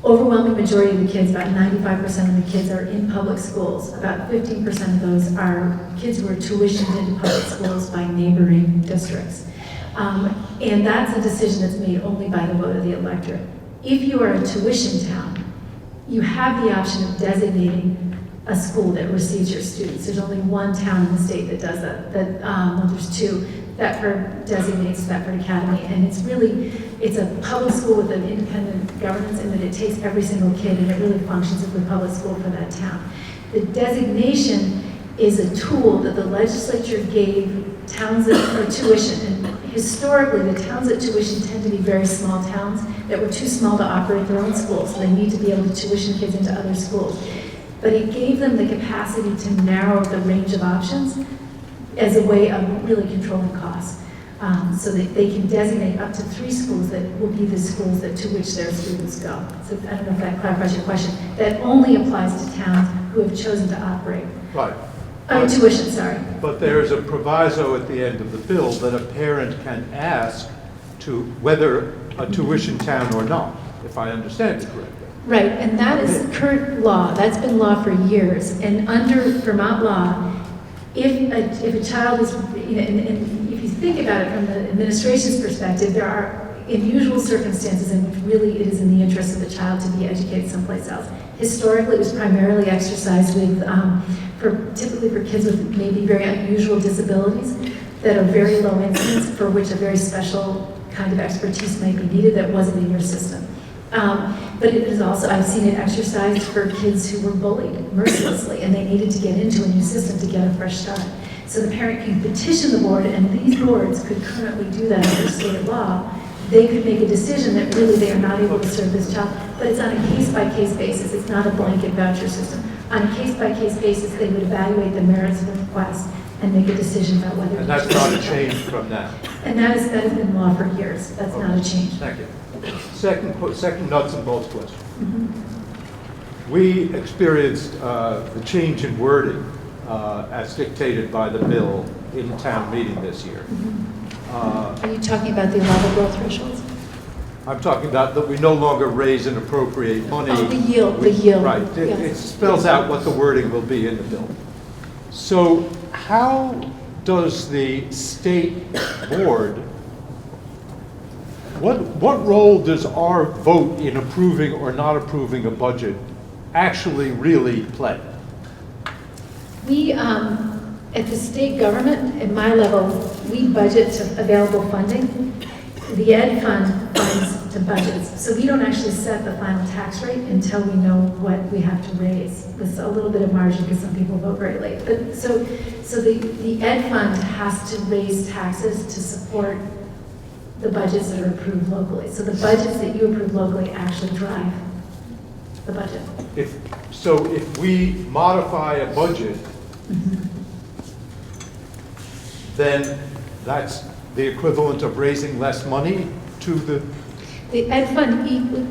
Speaker 2: Overwhelming majority of the kids, about 95% of the kids, are in public schools. About 15% of those are kids who are tuitioned into public schools by neighboring districts. And that's a decision that's made only by the vote of the electorate. If you are a tuition town, you have the option of designating a school that receives your students. There's only one town in the state that does that. Well, there's 2. Thetford designates Thetford Academy, and it's a public school with an independent governance in that it takes every single kid, and it really functions as a public school for that town. The designation is a tool that the legislature gave towns that are tuition, and historically the towns that tuition tend to be very small towns that were too small to operate their own schools, so they need to be able to tuition kids into other schools. But it gave them the capacity to narrow the range of options as a way of really controlling costs. So that they can designate up to 3 schools that will be the schools to which their students go. So I don't know if that clarifies your question. That only applies to towns who have chosen to operate.
Speaker 19: Right.
Speaker 2: Tuition, sorry.
Speaker 19: But there's a proviso at the end of the bill that a parent can ask to whether a tuition town or not, if I understand it correctly.
Speaker 2: Right, and that is current law. That's been law for years. And under Vermont law, if a child is, and if you think about it from the administration's perspective, there are in usual circumstances in which really it is in the interest of the child to be educated someplace else. Historically, it was primarily exercised with, typically for kids with maybe very unusual disabilities that are very low incidence, for which a very special kind of expertise might be needed that wasn't in your system. But it is also, I've seen it exercised for kids who were bullied mercilessly and they needed to get into a new system to get a fresh start. So the parent can petition the board, and these boards could currently do that under state law. They could make a decision that really they are not able to serve this child, but it's on a case-by-case basis. It's not a blanket voucher system. On a case-by-case basis, they would evaluate the merits of the request and make a decision about whether.
Speaker 19: And that's not a change from that.
Speaker 2: And that has been law for years. That's not a change.
Speaker 19: Thank you. Second nuts and bolts question. We experienced the change in wording as dictated by the bill in town meeting this year.
Speaker 2: Are you talking about the allowable growth thresholds?
Speaker 19: I'm talking about that we no longer raise and appropriate money.
Speaker 2: Oh, the yield.
Speaker 19: Right. It spells out what the wording will be in the bill. So how does the state board, what role does our vote in approving or not approving a budget actually really play?
Speaker 2: We, at the state government, at my level, we budget to available funding. The ed fund funds to budgets. So we don't actually set the final tax rate until we know what we have to raise. With a little bit of margin because some people vote very late. But so the ed fund has to raise taxes to support the budgets that are approved locally. So the budgets that you approve locally actually drive the budget.
Speaker 19: If we modify a budget, then that's the equivalent of raising less money to the...
Speaker 2: The ed fund,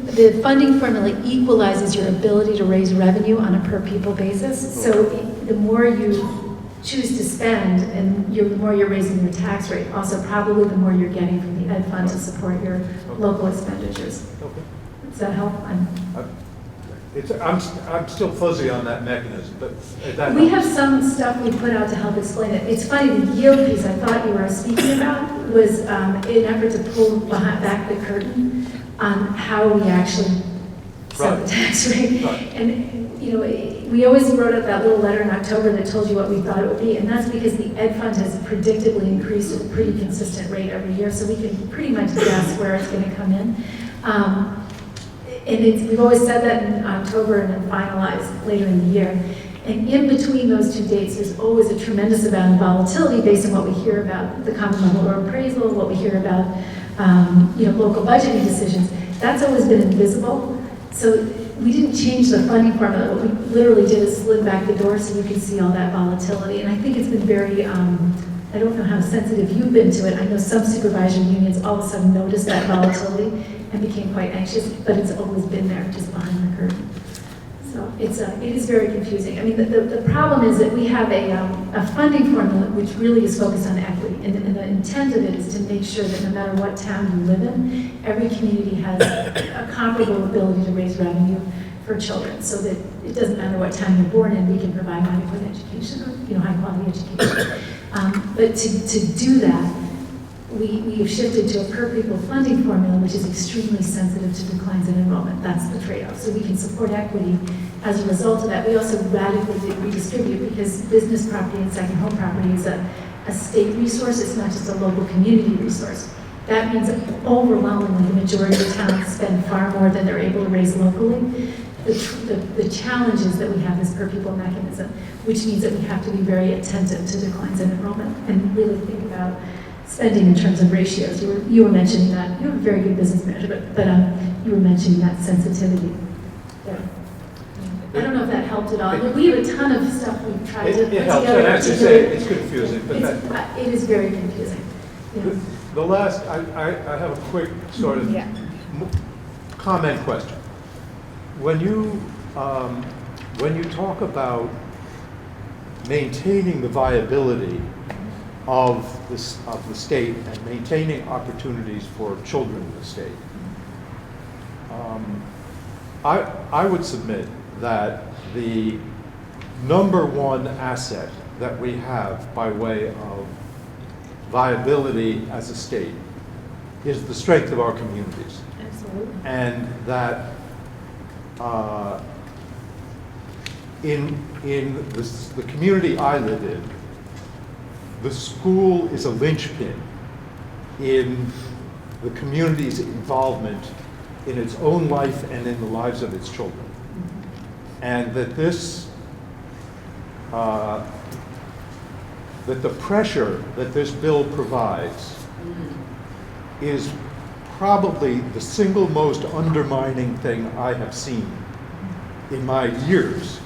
Speaker 2: the funding formula equalizes your ability to raise revenue on a per pupil basis. So the more you choose to spend, and the more you're raising your tax rate, also probably the more you're getting from the ed fund to support your local expenditures.
Speaker 19: Okay.
Speaker 2: Does that help?
Speaker 19: I'm still fuzzy on that mechanism, but
Speaker 2: We have some stuff we put out to help explain it. It's funny, the yield piece I thought you were speaking about was an effort to pull back the curtain on how we actually set the tax rate. And you know, we always wrote up that little letter in October that told you what we thought it would be, and that's because the ed fund has predictably increased at a pretty consistent rate every year, so we can pretty much guess where it's going to come in. And we've always said that in October and then finalized later in the year. And in between those two dates, there's always a tremendous amount of volatility based on what we hear about the common level or appraisal, what we hear about local budgeting decisions. That's always been invisible. So we didn't change the funding formula. What we literally did is slid back the door so you could see all that volatility. And I think it's been very, I don't know how sensitive you've been to it. I know some supervisory unions all of a sudden noticed that volatility and became quite anxious, but it's always been there, just behind the curtain. So it is very confusing. I mean, the problem is that we have a funding formula which really is focused on equity, and the intent of it is to make sure that no matter what town you live in, every community has a comparable ability to raise revenue for children, so that it doesn't matter what town you're born in, we can provide adequate education or high quality education. But to do that, we have shifted to a per pupil funding formula, which is extremely sensitive to declines in enrollment. That's the trade-off. So we can support equity. As a result of that, we also radically redistribute because business property and second home property is a state resource. It's not just a local community resource. That means that overwhelmingly the majority of towns spend far more than they're able to raise locally. The challenges that we have this per pupil mechanism, which means that we have to be very attentive to declines in enrollment and really think about spending in terms of ratios. You were mentioning that. You're a very good business manager, but you were mentioning that sensitivity. Yeah. I don't know if that helped at all. We have a ton of stuff we've tried to put together.
Speaker 19: It helps, and as you say, it's confusing. But
Speaker 2: it is very confusing. Yeah.
Speaker 19: The last, I have a quick sort of comment question. When you talk about maintaining the viability of the state and maintaining opportunities for children in the state, I would submit that the number one asset that we have by way of viability as a state is the strength of our communities.
Speaker 2: Absolutely.
Speaker 19: And that in the community I live in, the school is a linchpin in the community's involvement in its own life and in the lives of its children. And that that the pressure that this bill provides is probably the single most undermining thing I have seen in my years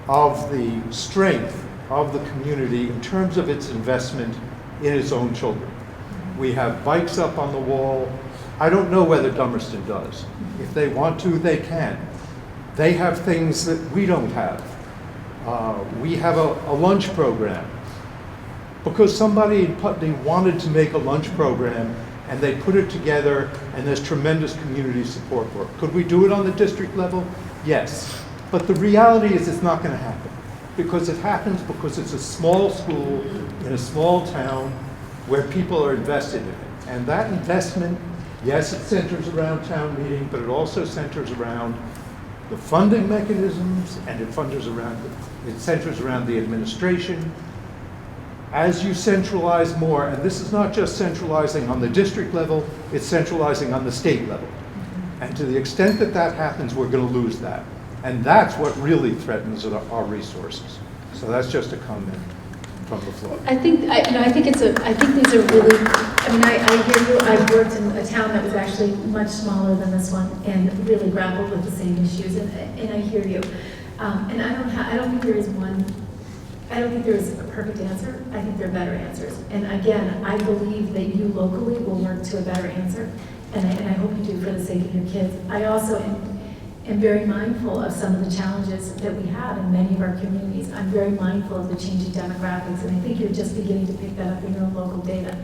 Speaker 19: of the strength of the community in terms of its investment in its own children. We have bikes up on the wall. I don't know whether Dummerston does. If they want to, they can. They have things that we don't have. We have a lunch program because somebody in Putney wanted to make a lunch program and they put it together, and there's tremendous community support for it. Could we do it on the district level? Yes. But the reality is it's not going to happen because it happens because it's a small school in a small town where people are invested in it. And that investment, yes, it centers around town meeting, but it also centers around the funding mechanisms, and it centers around the administration. As you centralize more, and this is not just centralizing on the district level, it's centralizing on the state level. And to the extent that that happens, we're going to lose that. And that's what really threatens our resources. So that's just a comment from the floor.
Speaker 2: I think these are really, I hear you. I've worked in a town that was actually much smaller than this one and really grappled with the same issues, and I hear you. And I don't think there is a perfect answer. I think there are better answers. And again, I believe that you locally will work to a better answer, and I hope you do for the sake of your kids. I also am very mindful of some of the challenges that we have in many of our communities. I'm very mindful of the changing demographics, and I think you're just beginning to pick that up in your own local data.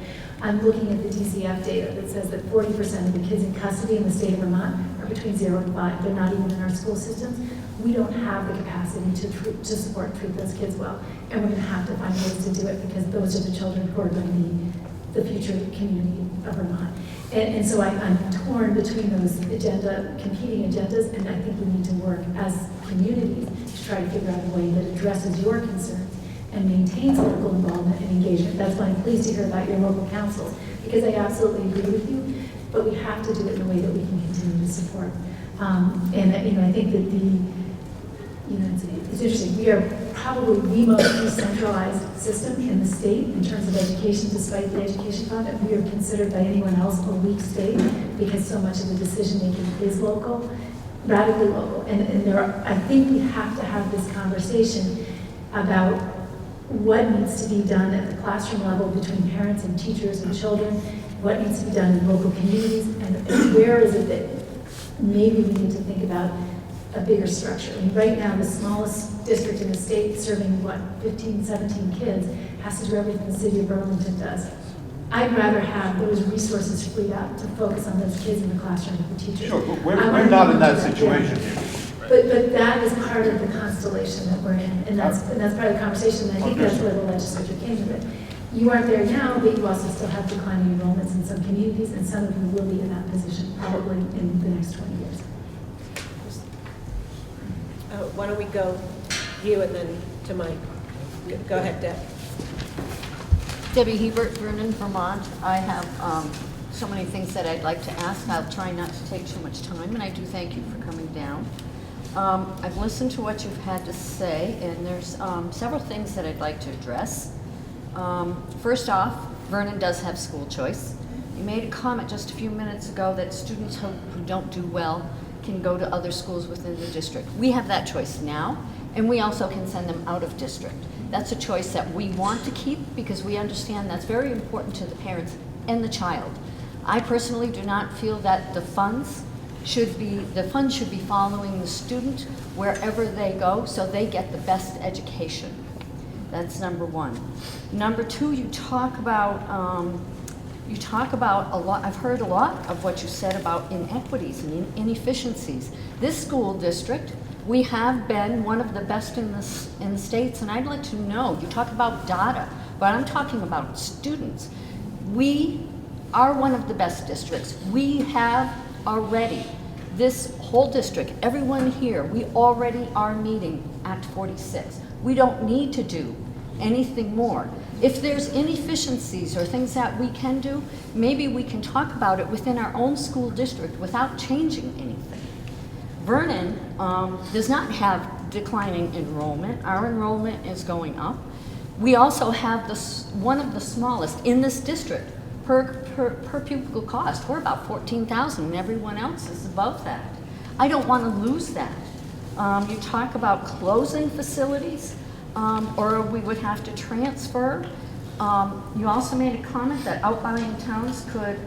Speaker 2: I'm looking at the DCF data that says that 40% of the kids in custody in the state of Vermont are between 0 and 5. They're not even in our school systems. We don't have the capacity to support and treat those kids well, and we're going to have to find ways to do it because those are the children who are going to be the future community of Vermont. And so I'm torn between those competing agendas, and I think we need to work as communities to try to figure out a way that addresses your concerns and maintains local involvement and engagement. That's why I'm pleased to hear about your local councils, because I absolutely agree with you, but we have to do it in a way that we can continue to support. I think that it's interesting. We are probably the most decentralized system in the state in terms of education, despite the education fund, and we are considered by anyone else a weak state because so much of the decision making is local, radically local. And I think we have to have this conversation about what needs to be done at the classroom level between parents and teachers and children, what needs to be done in local communities, and where is it that maybe we need to think about a bigger structure. Right now, the smallest district in the state, serving 15, 17 kids, has to do everything the city of Burlington does. I'd rather have those resources freed up to focus on those kids in the classroom with the teachers.
Speaker 19: Sure, but we're not in that situation here.
Speaker 2: But that is part of the constellation that we're in, and that's part of the conversation, and I think that's where the legislature came to it. You aren't there now, but you also still have declining enrollments in some communities, and some of you will be in that position probably in the next 20 years.
Speaker 1: Why don't we go you and then to Mike. Go ahead, Deb.
Speaker 21: Debbie Hebert, Vernon, Vermont. I have so many things that I'd like to ask. I'll try not to take too much time, and I do thank you for coming down. I've listened to what you've had to say, and there's several things that I'd like to address. First off, Vernon does have school choice. You made a comment just a few minutes ago that students who don't do well can go to other schools within the district. We have that choice now, and we also can send them out of district. That's a choice that we want to keep because we understand that's very important to the parents and the child. I personally do not feel that the funds should be following the student wherever they go so they get the best education. That's number one. Number two, you talk about a lot. I've heard a lot of what you said about inequities and inefficiencies. This school district, we have been one of the best in the states, and I'd like to know, you talk about data, but I'm talking about students. We are one of the best districts. We have already, this whole district, everyone here, we already are meeting Act 46. We don't need to do anything more. If there's inefficiencies or things that we can do, maybe we can talk about it within our own school district without changing anything. Vernon does not have declining enrollment. Our enrollment is going up. We also have one of the smallest in this district per pupil cost. We're about $14,000 and everyone else is above that. I don't want to lose that. You talk about closing facilities, or we would have to transfer. You also made a comment that outlying towns could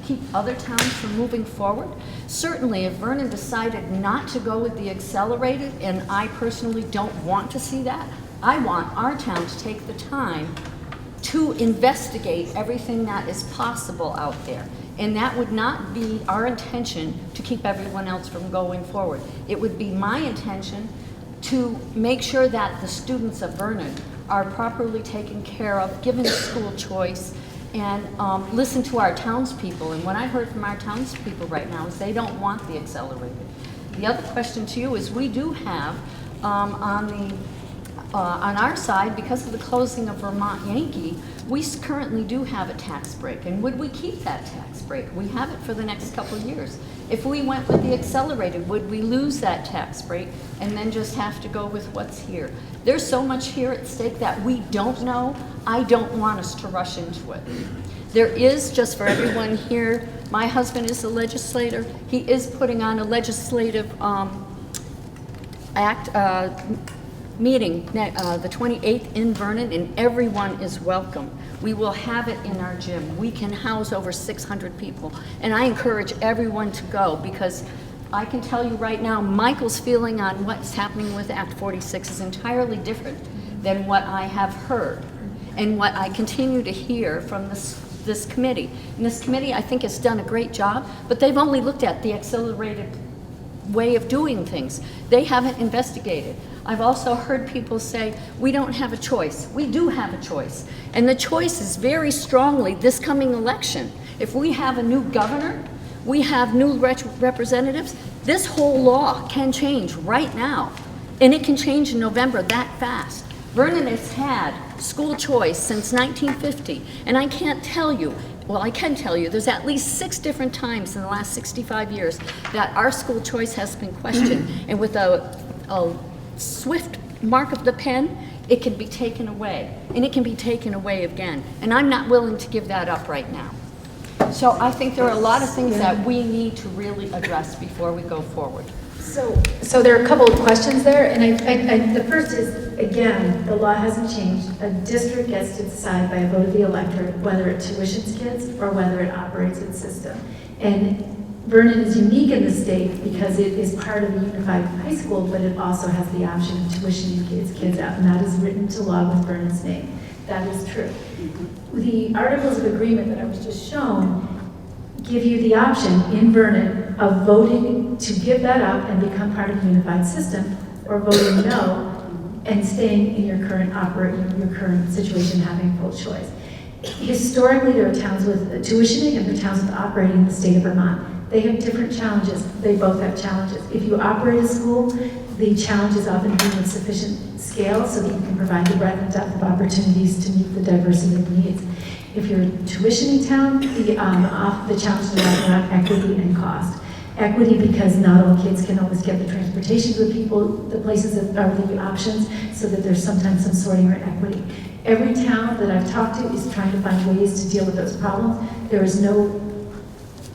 Speaker 21: keep other towns from moving forward. Certainly, if Vernon decided not to go with the accelerated, and I personally don't want to see that, I want our town to take the time to investigate everything that is possible out there. And that would not be our intention to keep everyone else from going forward. It would be my intention to make sure that the students of Vernon are properly taken care of, given school choice, and listen to our townspeople. And what I heard from our townspeople right now is they don't want the accelerated. The other question to you is we do have on our side, because of the closing of Vermont Yankee, we currently do have a tax break. And would we keep that tax break? We have it for the next couple of years. If we went with the accelerated, would we lose that tax break and then just have to go with what's here? There's so much here at stake that we don't know. I don't want us to rush into it. There is, just for everyone here, my husband is a legislator. He is putting on a legislative meeting the 28th in Vernon, and everyone is welcome. We will have it in our gym. We can house over 600 people, and I encourage everyone to go, because I can tell you right now, Michael's feeling on what's happening with Act 46 is entirely different than what I have heard and what I continue to hear from this committee. And this committee, I think, has done a great job, but they've only looked at the accelerated way of doing things. They haven't investigated. I've also heard people say, we don't have a choice. We do have a choice. And the choice is very strongly this coming election. If we have a new governor, we have new representatives, this whole law can change right now. And it can change in November that fast. Vernon has had school choice since 1950. And I can't tell you, well, I can tell you, there's at least 6 different times in the last 65 years that our school choice has been questioned. And with a swift mark of the pen, it can be taken away. And it can be taken away again. And I'm not willing to give that up right now. So I think there are a lot of things that we need to really address before we go forward.
Speaker 2: So there are a couple of questions there, and the first is, again, the law hasn't changed. A district gets to decide by a vote of the electorate whether it tuitions kids or whether it operates its system. And Vernon is unique in the state because it is part of a unified high school, but it also has the option of tuitioning kids out, and that is written to law with Vernon's name. That is true. The articles of agreement that I was just shown give you the option in Vernon of voting to give that up and become part of a unified system, or voting no and staying in your current situation, having full choice. Historically, there are towns with tuitioning and there are towns with operating in the state of Vermont. They have different challenges. They both have challenges. If you operate a school, the challenge is often being of sufficient scale so that you can provide the breadth and depth of opportunities to meet the diversity of needs. If you're a tuitioning town, the challenges are around equity and cost. Equity because not all kids can always get the transportation to the places that are the options, so that there's sometimes some sorting or equity. Every town that I've talked to is trying to find ways to deal with those problems. There is no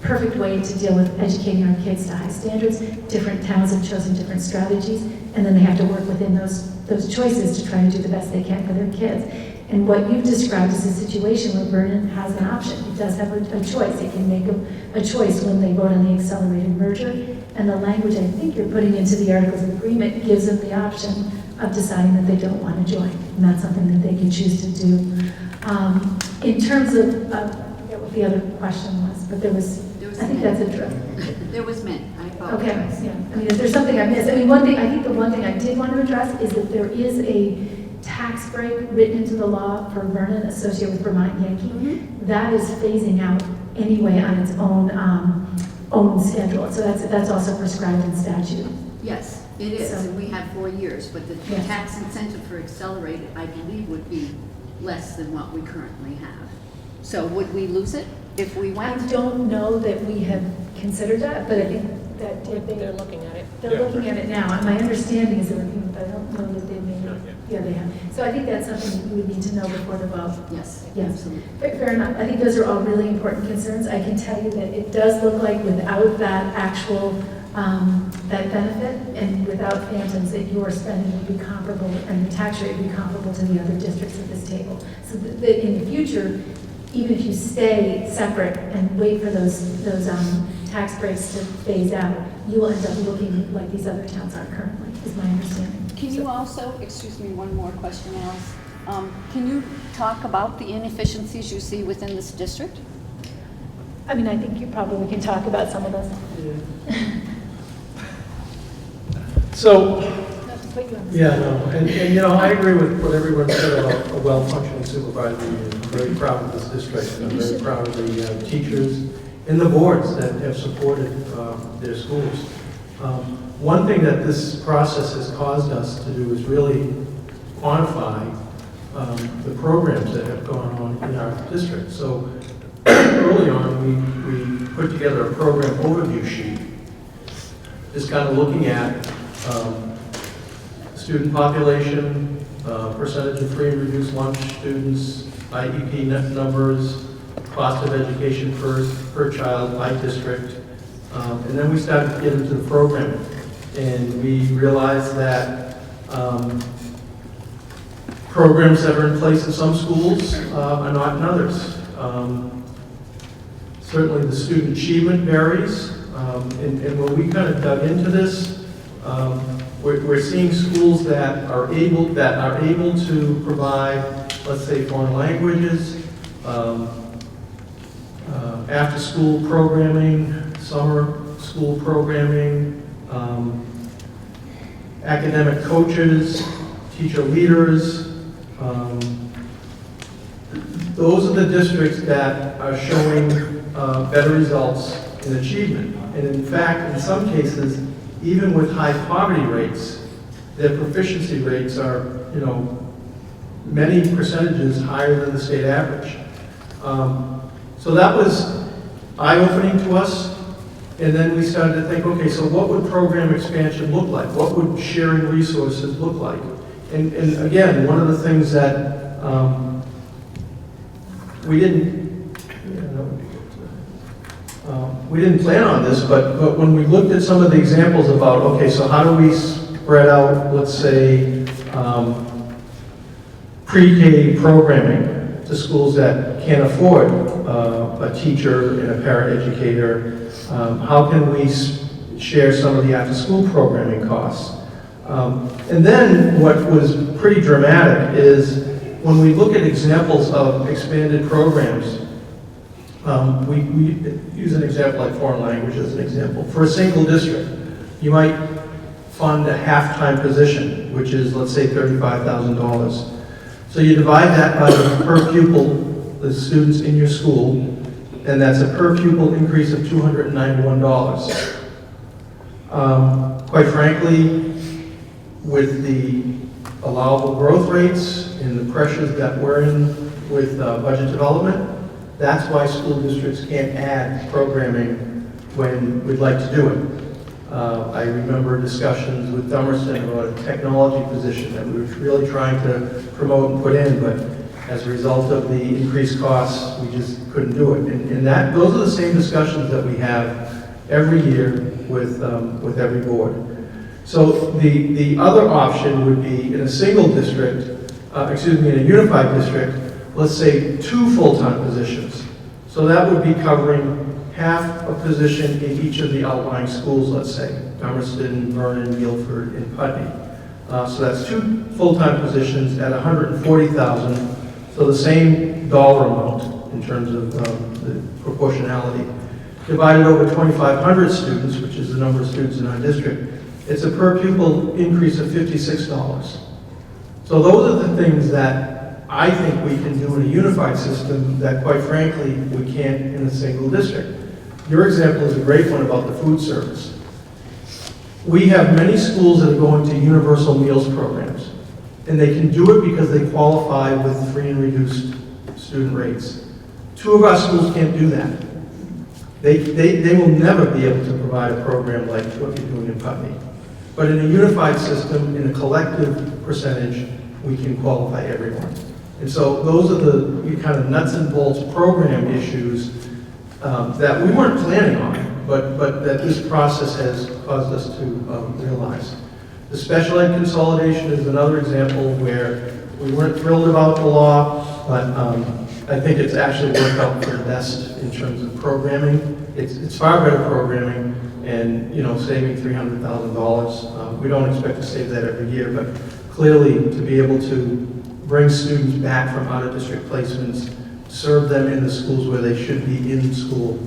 Speaker 2: perfect way to deal with educating our kids to high standards. Different towns have chosen different strategies, and then they have to work within those choices to try to do the best they can for their kids. And what you've described is a situation where Vernon has an option. It does have a choice. It can make a choice when they vote on the accelerated merger. And the language I think you're putting into the Articles of Agreement gives them the option of deciding that they don't want to join. And that's something that they can choose to do. In terms of, I forget what the other question was, but there was I think that's a drift.
Speaker 21: There was mint. I apologize.
Speaker 2: Okay, yeah. I mean, if there's something I missed, I think the one thing I did want to address is that there is a tax break written into the law for Vernon associated with Vermont Yankee. That is phasing out anyway on its own schedule. So that's also prescribed in statute.
Speaker 21: Yes, it is,
Speaker 2: So-
Speaker 21: and we have 4 years, but the
Speaker 2: Yes.
Speaker 21: tax incentive for accelerated, I believe, would be less than what we currently have. So would we lose it if we
Speaker 2: I
Speaker 21: went?
Speaker 2: don't know that we have considered that, but I think that
Speaker 12: They're looking at it.
Speaker 2: they're looking at it now. And my understanding is they're looking, but I don't know that they've made it. Yeah, they have. So I think that's something that we would need to know before the vote.
Speaker 21: Yes,
Speaker 2: Yes.
Speaker 21: absolutely.
Speaker 2: Fair enough. I think those are all really important concerns. I can tell you that it does look like without that actual, that benefit and without phantoms, that your spending would be comparable and the tax rate would be comparable to the other districts at this table. So that in the future, even if you stay separate and wait for those tax breaks to phase out, you will end up looking like these other towns are currently, is my understanding.
Speaker 21: Can you also, excuse me, one more question, Alice. Can you talk about the inefficiencies you see within this district?
Speaker 2: I mean, I think you probably can talk about some of those.
Speaker 11: So,
Speaker 2: Not to put you on the
Speaker 11: yeah, no, and you know, I agree with what everyone said about a well-functioning supervisory union. I'm very proud of this district, and I'm very proud of the teachers and the boards that have supported their schools. One thing that this process has caused us to do is really quantify the programs that have gone on in our district. So early on, we put together a program overview sheet, just kind of looking at student population, percentage of free and reduced lunch students, IEP net numbers, cost of education per child by district. And then we started to get into the programming. And we realized that programs that are in place in some schools are not in others. Certainly the student achievement varies. And when we kind of dug into this, we're seeing schools that are able to provide, let's say, foreign languages, after-school programming, summer school programming, academic coaches, teacher leaders. Those are the districts that are showing better results in achievement. And in fact, in some cases, even with high poverty rates, their proficiency rates are, you know, many percentages higher than the state average. So that was eye-opening to us. And then we started to think, okay, so what would program expansion look like? What would sharing resources look like? And again, one of the things that we didn't plan on this, but when we looked at some of the examples about, okay, so how do we spread out, let's say, pre-K programming to schools that can't afford a teacher and a paraeducator? How can we share some of the after-school programming costs? And then what was pretty dramatic is when we look at examples of expanded programs, we use an example like foreign language as an example. For a single district, you might fund a half-time position, which is, let's say, $35,000. So you divide that by the per pupil, the students in your school, and that's a per pupil increase of $291. Quite frankly, with the allowable growth rates and the pressures that we're in with budget development, that's why school districts can't add programming when we'd like to do it. I remember discussions with Dummerston about a technology position that we were really trying to promote and put in, but as a result of the increased costs, we just couldn't do it. And those are the same discussions that we have every year with every board. So the other option would be in a single district, in a unified district, let's say 2 full-time positions. So that would be covering half a position in each of the outlying schools, let's say, Dummerston, Vernon, Guilford, and Putney. So that's 2 full-time positions at $140,000. So the same dollar amount in terms of the proportionality. Divided over 2,500 students, which is the number of students in our district, it's a per pupil increase of $56. So those are the things that I think we can do in a unified system that, quite frankly, we can't in a single district. Your example is a great one about the food service. We have many schools that are going to universal meals programs, and they can do it because they qualify with free and reduced student rates. 2 of our schools can't do that. They will never be able to provide a program like what you're doing in Putney. But in a unified system, in a collective percentage, we can qualify everyone. And so those are the kind of nuts and bolts program issues that we weren't planning on, but that this process has caused us to realize. The special ed consolidation is another example where we weren't thrilled about the law, but I think it's actually worked out for the best in terms of programming. It's far better programming, and saving $300,000. We don't expect to save that every year, but clearly to be able to bring students back from out-of-district placements, serve them in the schools where they should be in school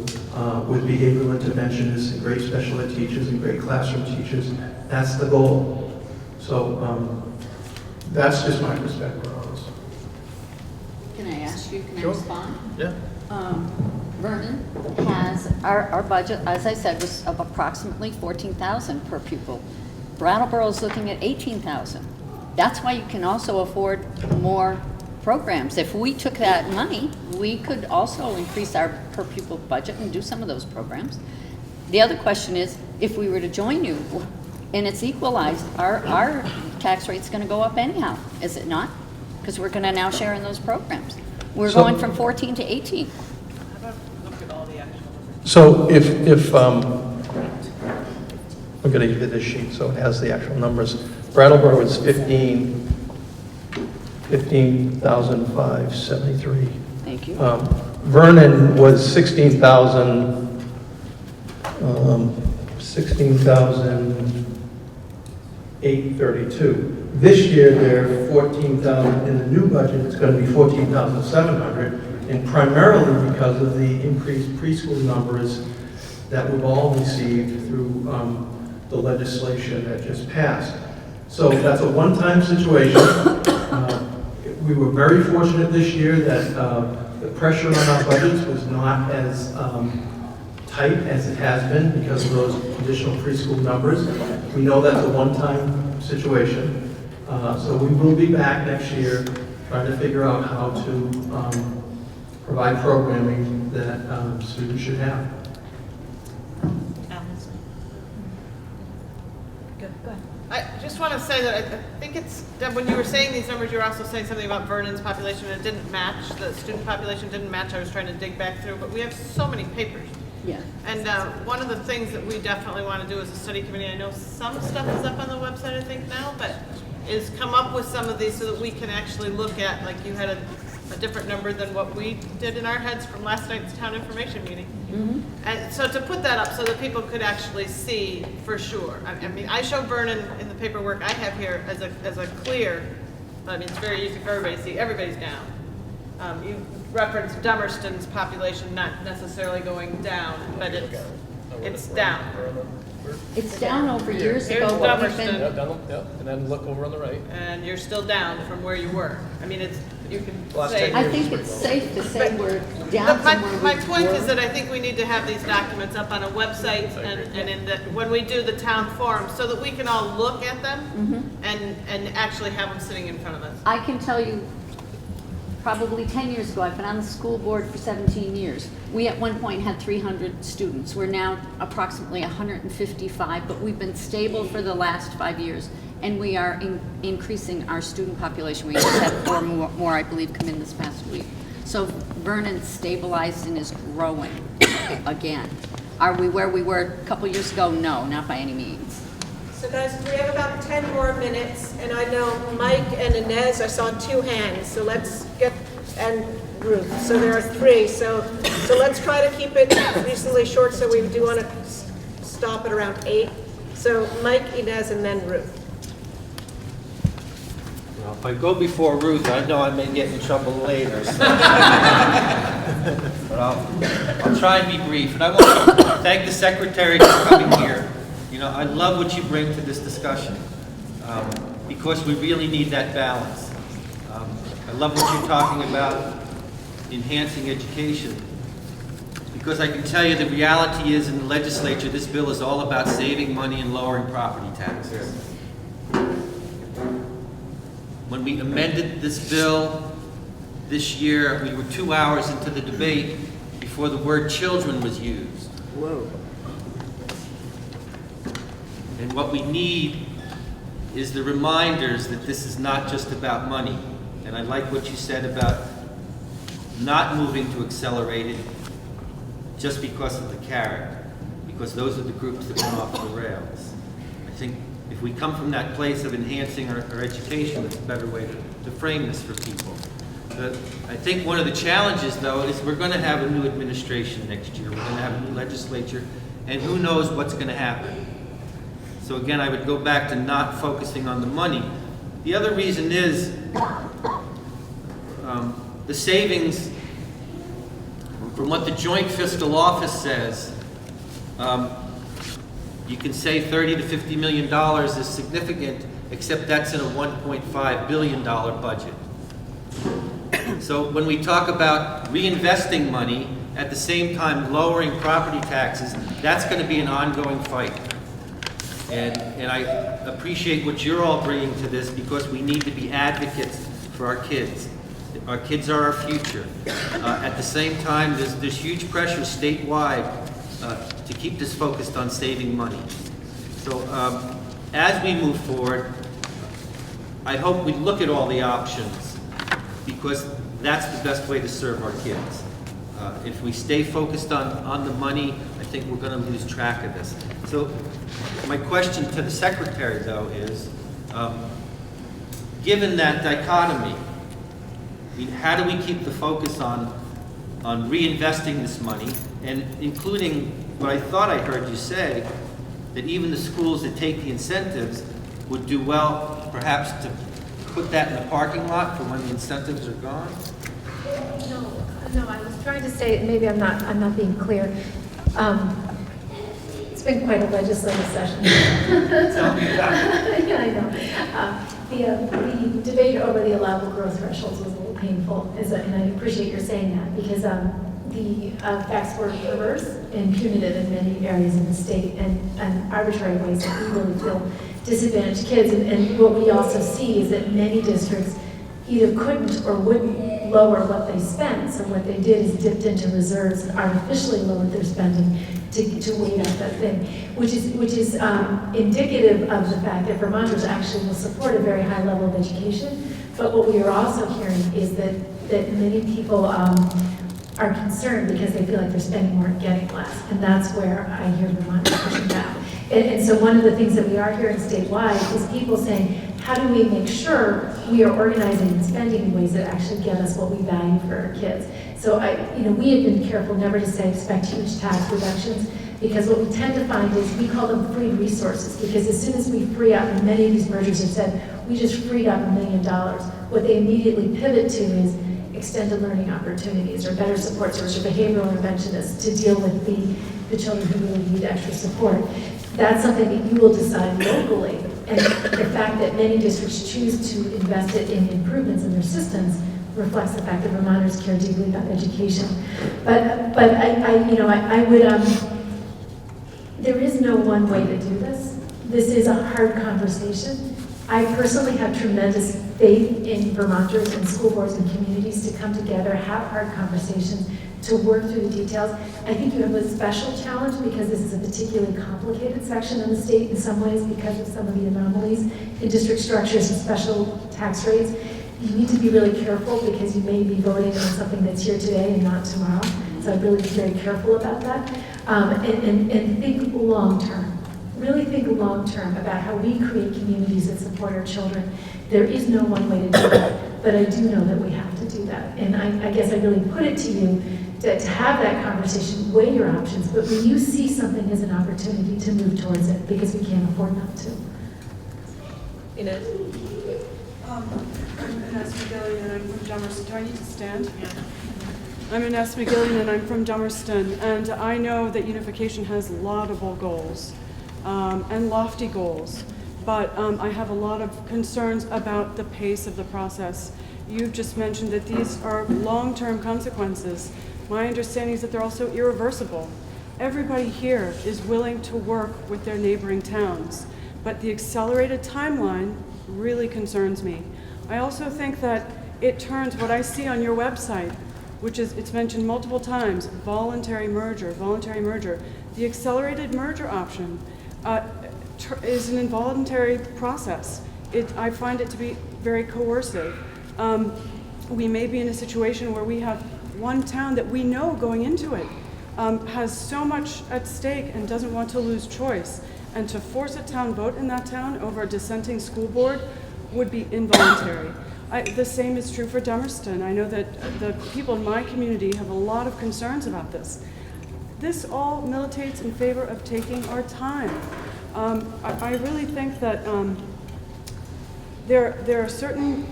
Speaker 11: with behavioral interventionists and great special ed teachers and great classroom teachers. That's the goal. So that's just my perspective on this.
Speaker 21: Can I ask you, can I
Speaker 11: Sure.
Speaker 21: respond?
Speaker 11: Yeah.
Speaker 21: Vernon has, our budget, as I said, was of approximately $14,000 per pupil. Brattleboro is looking at $18,000. That's why you can also afford more programs. If we took that money, we could also increase our per pupil budget and do some of those programs. The other question is, if we were to join you and it's equalized, our tax rate's going to go up anyhow, is it not? Because we're going to now share in those programs. We're going from 14 to 18.
Speaker 3: How about look at all the actual numbers?
Speaker 11: So if I'm going to give you this sheet so it has the actual numbers. Brattleboro is 15,573.
Speaker 21: Thank you.
Speaker 11: Vernon was 16,832. This year they're 14,000. In the new budget, it's going to be 14,700, and primarily because of the increased preschool numbers that we've all received through the legislation that just passed. So that's a one-time situation. We were very fortunate this year that the pressure on our budgets was not as tight as it has been because of those additional preschool numbers. We know that's a one-time situation. So we will be back next year trying to figure out how to provide programming that students should have.
Speaker 3: I just want to say that I think it's, Deb, when you were saying these numbers, you were also saying something about Vernon's population, and it didn't match, the student population didn't match. I was trying to dig back through, but we have so many papers.
Speaker 21: Yeah.
Speaker 3: And one of the things that we definitely want to do as a study committee, I know some stuff is up on the website, I think now, but is come up with some of these so that we can actually look at, like you had a different number than what we did in our heads from last night's town information meeting.
Speaker 21: Mm-hmm.
Speaker 3: And so to put that up so that people could actually see for sure. I mean, I show Vernon in the paperwork I have here as a clear, I mean, it's very easy for everybody to see, everybody's down. You referenced Dummerston's population not necessarily going down, but it's down.
Speaker 21: It's down over years
Speaker 3: Here's
Speaker 21: ago. What we've
Speaker 3: Dummerston.
Speaker 17: Yeah, down, yeah, and then look over on the right.
Speaker 3: And you're still down from where you were. I mean, it's, you can
Speaker 17: Last
Speaker 3: say.
Speaker 17: 10
Speaker 21: I
Speaker 17: years
Speaker 21: think
Speaker 17: is
Speaker 21: it's
Speaker 17: pretty
Speaker 21: safe to say we're
Speaker 3: But
Speaker 21: down from where
Speaker 3: my
Speaker 21: we
Speaker 3: point
Speaker 21: were.
Speaker 3: is that I think we need to have these documents up on a website and in the, when we do the town forum, so that we can all look at them and actually have them sitting in front of us.
Speaker 21: I can tell you, probably 10 years ago, I've been on the school board for 17 years. We at one point had 300 students. We're now approximately 155, but we've been stable for the last 5 years, and we are increasing our student population. We just had 4 more, I believe, come in this past week. So Vernon's stabilized and is growing again. Are we where we were a couple years ago? No, not by any means.
Speaker 1: So guys, we have about 10 more minutes, and I know Mike and Inez, I saw 2 hands, so let's get, and Ruth, so there are 3. So let's try to keep it reasonably short, so we do want to stop at around 8. So Mike, Inez, and then Ruth.
Speaker 19: Well, if I go before Ruth, I know I may get in trouble later. So. But I'll try and be brief. And I want to thank the Secretary for coming here. You know, I love what you bring to this discussion.
Speaker 4: because we really need that balance. I love what you're talking about, enhancing education, because I can tell you the reality is in the legislature, this bill is all about saving money and lowering property taxes. When we amended this bill this year, we were 2 hours into the debate before the word children was used.
Speaker 21: Whoa.
Speaker 4: And what we need is the reminders that this is not just about money. And I like what you said about not moving to accelerate it just because of the carrot, because those are the groups that went off the rails. I think if we come from that place of enhancing our education, it's a better way to frame this for people. I think one of the challenges, though, is we're going to have a new administration next year. We're going to have a new legislature, and who knows what's going to happen. So again, I would go back to not focusing on the money. The other reason is the savings, from what the Joint Fiscal Office says, you can say $30 to $50 million is significant, except that's in a $1.5 billion budget. So when we talk about reinvesting money, at the same time lowering property taxes, that's going to be an ongoing fight. And I appreciate what you're all bringing to this, because we need to be advocates for our kids. Our kids are our future. At the same time, there's huge pressure statewide to keep this focused on saving money. So as we move forward, I hope we look at all the options, because that's the best way to serve our kids. If we stay focused on the money, I think we're going to lose track of this. So my question to the Secretary, though, is, given that dichotomy, I mean, how do we keep the focus on reinvesting this money, and including what I thought I heard you say, that even the schools that take the incentives would do well, perhaps, to put that in the parking lot for when the incentives are gone?
Speaker 2: No, I was trying to say, maybe I'm not being clear. It's been quite a legislative session.
Speaker 4: Tell me about it.
Speaker 2: Yeah, I know. The debate over the allowable growth thresholds was a little painful, and I appreciate your saying that, because the facts were perverse and punitive in many areas in the state, and arbitrary ways that we really feel disadvantaged kids. And what we also see is that many districts either couldn't or wouldn't lower what they spent. So what they did is dipped into reserves and artificially lowered their spending to weight out that thing, which is indicative of the fact that Vermonters actually will support a very high level of education. But what we are also hearing is that many people are concerned because they feel like they're spending more and getting less. And that's where I hear Vermonters pushing back. And so one of the things that we are hearing statewide is people saying, how do we make sure we are organizing and spending in ways that actually get us what we value for our kids? So we have been careful never to say expect huge tax reductions, because what we tend to find is we call them free resources, because as soon as we free up, and many of these mergers have said, we just freed up $1 million, what they immediately pivot to is extended learning opportunities or better support services or behavioral interventionists to deal with the children who really need extra support. That's something that you will decide locally. And the fact that many districts choose to invest it in improvements in their systems reflects the fact that Vermonters care deeply about education. But I would, there is no one way to do this. This is a hard conversation. I personally have tremendous faith in Vermonters and school boards and communities to come together, have hard conversations, to work through the details. I think you have a special challenge because this is a particularly complicated section of the state in some ways because of some of the anomalies in district structures and special tax rates. You need to be really careful because you may be voting on something that's here today and not tomorrow. So I'd really be very careful about that. And think long term. Really think long term about how we create communities that support our children. There is no one way to do that, but I do know that we have to do that. And I guess I really put it to you to have that conversation, weigh your options, but when you see something as an opportunity to move towards it, because we can't afford not to.
Speaker 1: Inez?
Speaker 22: I'm Inez McGillian and I'm from Dummerston. Do I need to stand? Yeah. I'm Inez McGillian and I'm from Dummerston, and I know that unification has laudable goals and lofty goals. but I have a lot of concerns about the pace of the process. You've just mentioned that these are long-term consequences. My understanding is that they're also irreversible. Everybody here is willing to work with their neighboring towns, but the accelerated timeline really concerns me. I also think that it turns what I see on your website, which is, it's mentioned multiple times, voluntary merger. The accelerated merger option is an involuntary process. I find it to be very coercive. We may be in a situation where we have one town that we know going into it has so much at stake and doesn't want to lose choice. And to force a town vote in that town over a dissenting school board would be involuntary. The same is true for Dummerston. I know that the people in my community have a lot of concerns about this. This all militates in favor of taking our time. I really think that there are certain,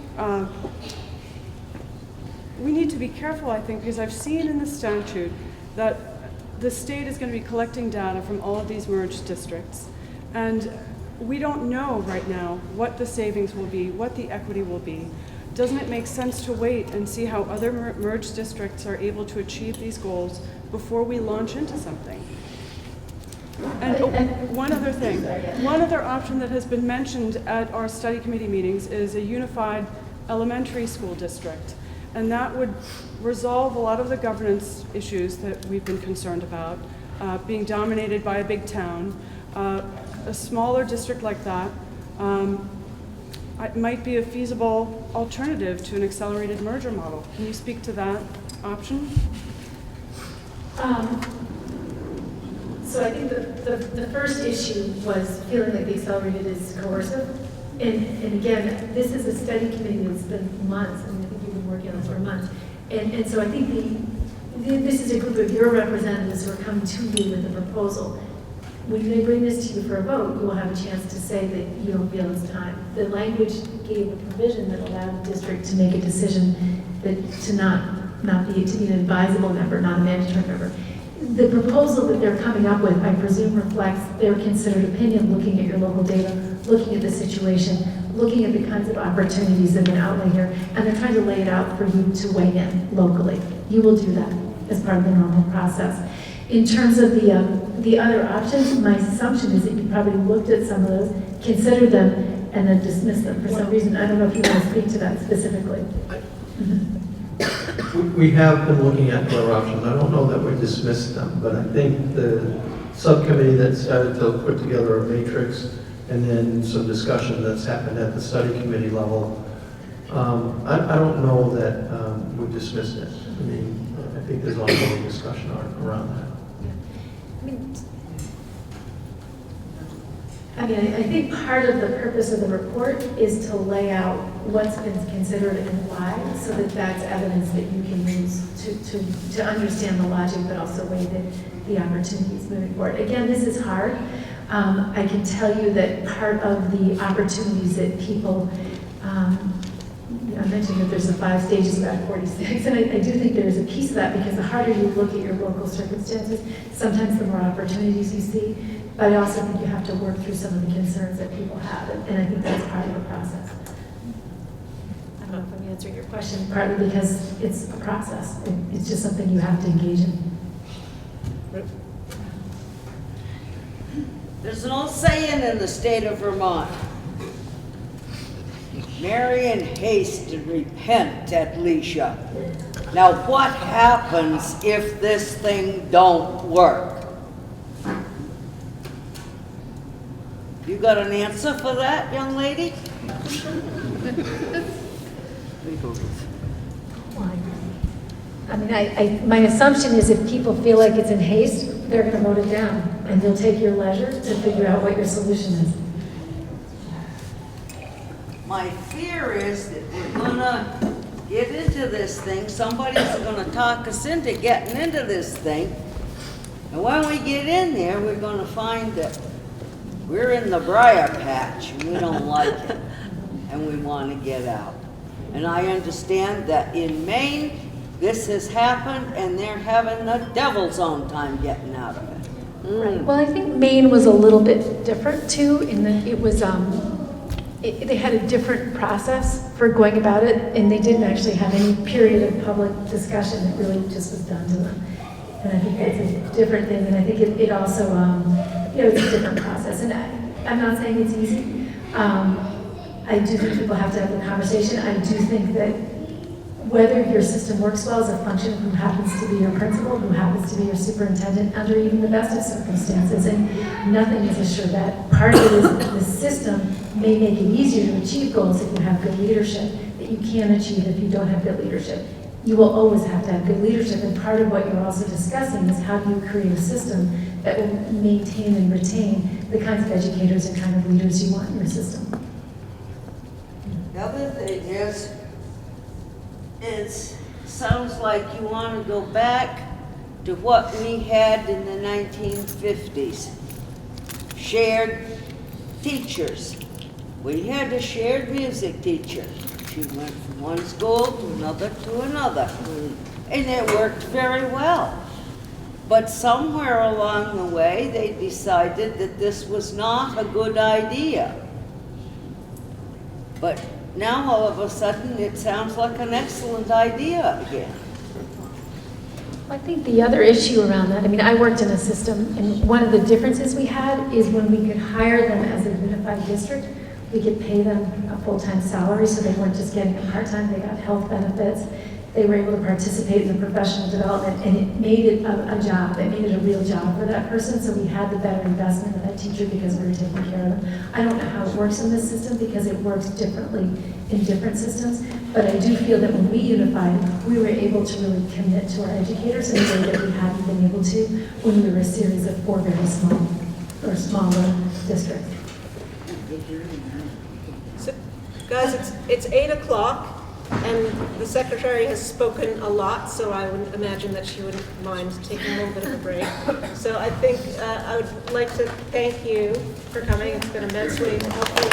Speaker 22: we need to be careful, I think, because I've seen in the statute that the state is going to be collecting data from all of these merged districts. And we don't know right now what the savings will be, what the equity will be. Doesn't it make sense to wait and see how other merged districts are able to achieve these goals before we launch into something? And one other thing, one other option that has been mentioned at our study committee meetings is a unified elementary school district. And that would resolve a lot of the governance issues that we've been concerned about, being dominated by a big town. A smaller district like that it might be a feasible alternative to an accelerated merger model. Can you speak to that option?
Speaker 2: So I think the first issue was feeling like the accelerated is coercive. And again, this is a study committee that's been months, and I think you've been working on this for months. And so I think this is a group of your representatives who are coming to you with a proposal. When they bring this to you for a vote, you will have a chance to say that you don't feel it's time. The language gave a provision that allowed the district to make a decision that to be an advisable member, not a mandatory member. The proposal that they're coming up with, I presume, reflects their considered opinion, looking at your local data, looking at the situation, looking at the kinds of opportunities that have been outlined here, and they're trying to lay it out for you to weigh in locally. You will do that as part of the normal process. In terms of the other options, my assumption is that you probably looked at some of those, considered them, and then dismissed them for some reason. I don't know if you want to speak to that specifically.
Speaker 11: We have been looking at other options. I don't know that we dismissed them, but I think the subcommittee that started to put together a matrix and then some discussion that's happened at the study committee level, I don't know that we dismissed it. I mean, I think there's ongoing discussion around that.
Speaker 2: I think part of the purpose of the report is to lay out what's been considered and why, so that that's evidence that you can use to understand the logic, but also weigh the opportunities moving forward. Again, this is hard. I can tell you that part of the opportunities that people, I mentioned that there's 5 stages of Act 46, and I do think there is a piece of that, because the harder you look at your local circumstances, sometimes the more opportunities you see. But I also think you have to work through some of the concerns that people have, and I think that's part of the process. I don't know if I'm answering your question, partly because it's a process. It's just something you have to engage in.
Speaker 18: There's an old saying in the state of Vermont, marry in haste and repent at leisure. Now what happens if this thing don't work? You got an answer for that, young lady?
Speaker 2: My assumption is if people feel like it's in haste, they're going to vote it down, and they'll take your leisure to figure out what your solution is.
Speaker 18: My fear is that we're gonna get into this thing, somebody's gonna talk us into getting into this thing, and when we get in there, we're gonna find that we're in the briar patch, and we don't like it, and we want to get out. And I understand that in Maine, this has happened, and they're having the devil's own time getting out of it.
Speaker 2: Right. Well, I think Maine was a little bit different too, in that it was, they had a different process for going about it, and they didn't actually have any period of public discussion. It really just was done to them. And I think that's a different thing, and I think it also, it's a different process. And I'm not saying it's easy. I do think people have to have the conversation. I do think that whether your system works well is a function of who happens to be your principal, who happens to be your superintendent under even the best of circumstances. And nothing is assured that. Part of it is the system may make it easier to achieve goals if you have good leadership that you can't achieve if you don't have good leadership. You will always have to have good leadership, and part of what you're also discussing is how do you create a system that will maintain and retain the kinds of educators and kind of leaders you want in your system.
Speaker 18: The other thing is, it sounds like you want to go back to what we had in the 1950s. Shared teachers. We had a shared music teacher. She went from one school to another. And it worked very well. But somewhere along the way, they decided that this was not a good idea. But now all of a sudden, it sounds like an excellent idea again.
Speaker 2: I think the other issue around that, I mean, I worked in a system, and one of the differences we had is when we could hire them as a unified district, we could pay them a full-time salary, so they weren't just getting a part-time, they got health benefits. They were able to participate in the professional development, and it made it a job. It made it a real job for that person, so we had the better investment of that teacher because we were taking care of them. I don't know how it works in this system because it works differently in different systems, but I do feel that when we unified, we were able to really commit to our educators in a way that we hadn't been able to when we were a series of 4 very small or smaller districts.
Speaker 1: So, guys, it's 8 o'clock. And the secretary has spoken a lot, so I would imagine that she wouldn't mind taking a little bit of a break. So I think I would like to thank you for coming. It's been immensely helpful.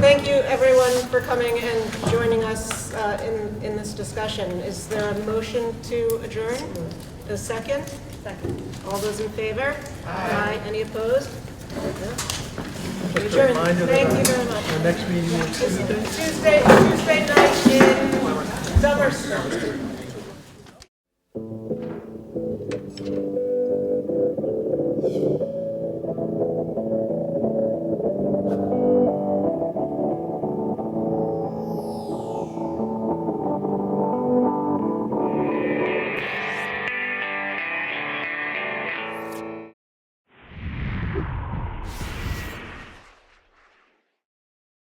Speaker 1: Thank you everyone for coming and joining us in this discussion. Is there a motion to adjourn? A second? Second. All those in favor? Aye. Any opposed? No. Adjourned. Thank you very much.
Speaker 11: Our next meeting is Tuesday?
Speaker 1: Tuesday night in Somerset.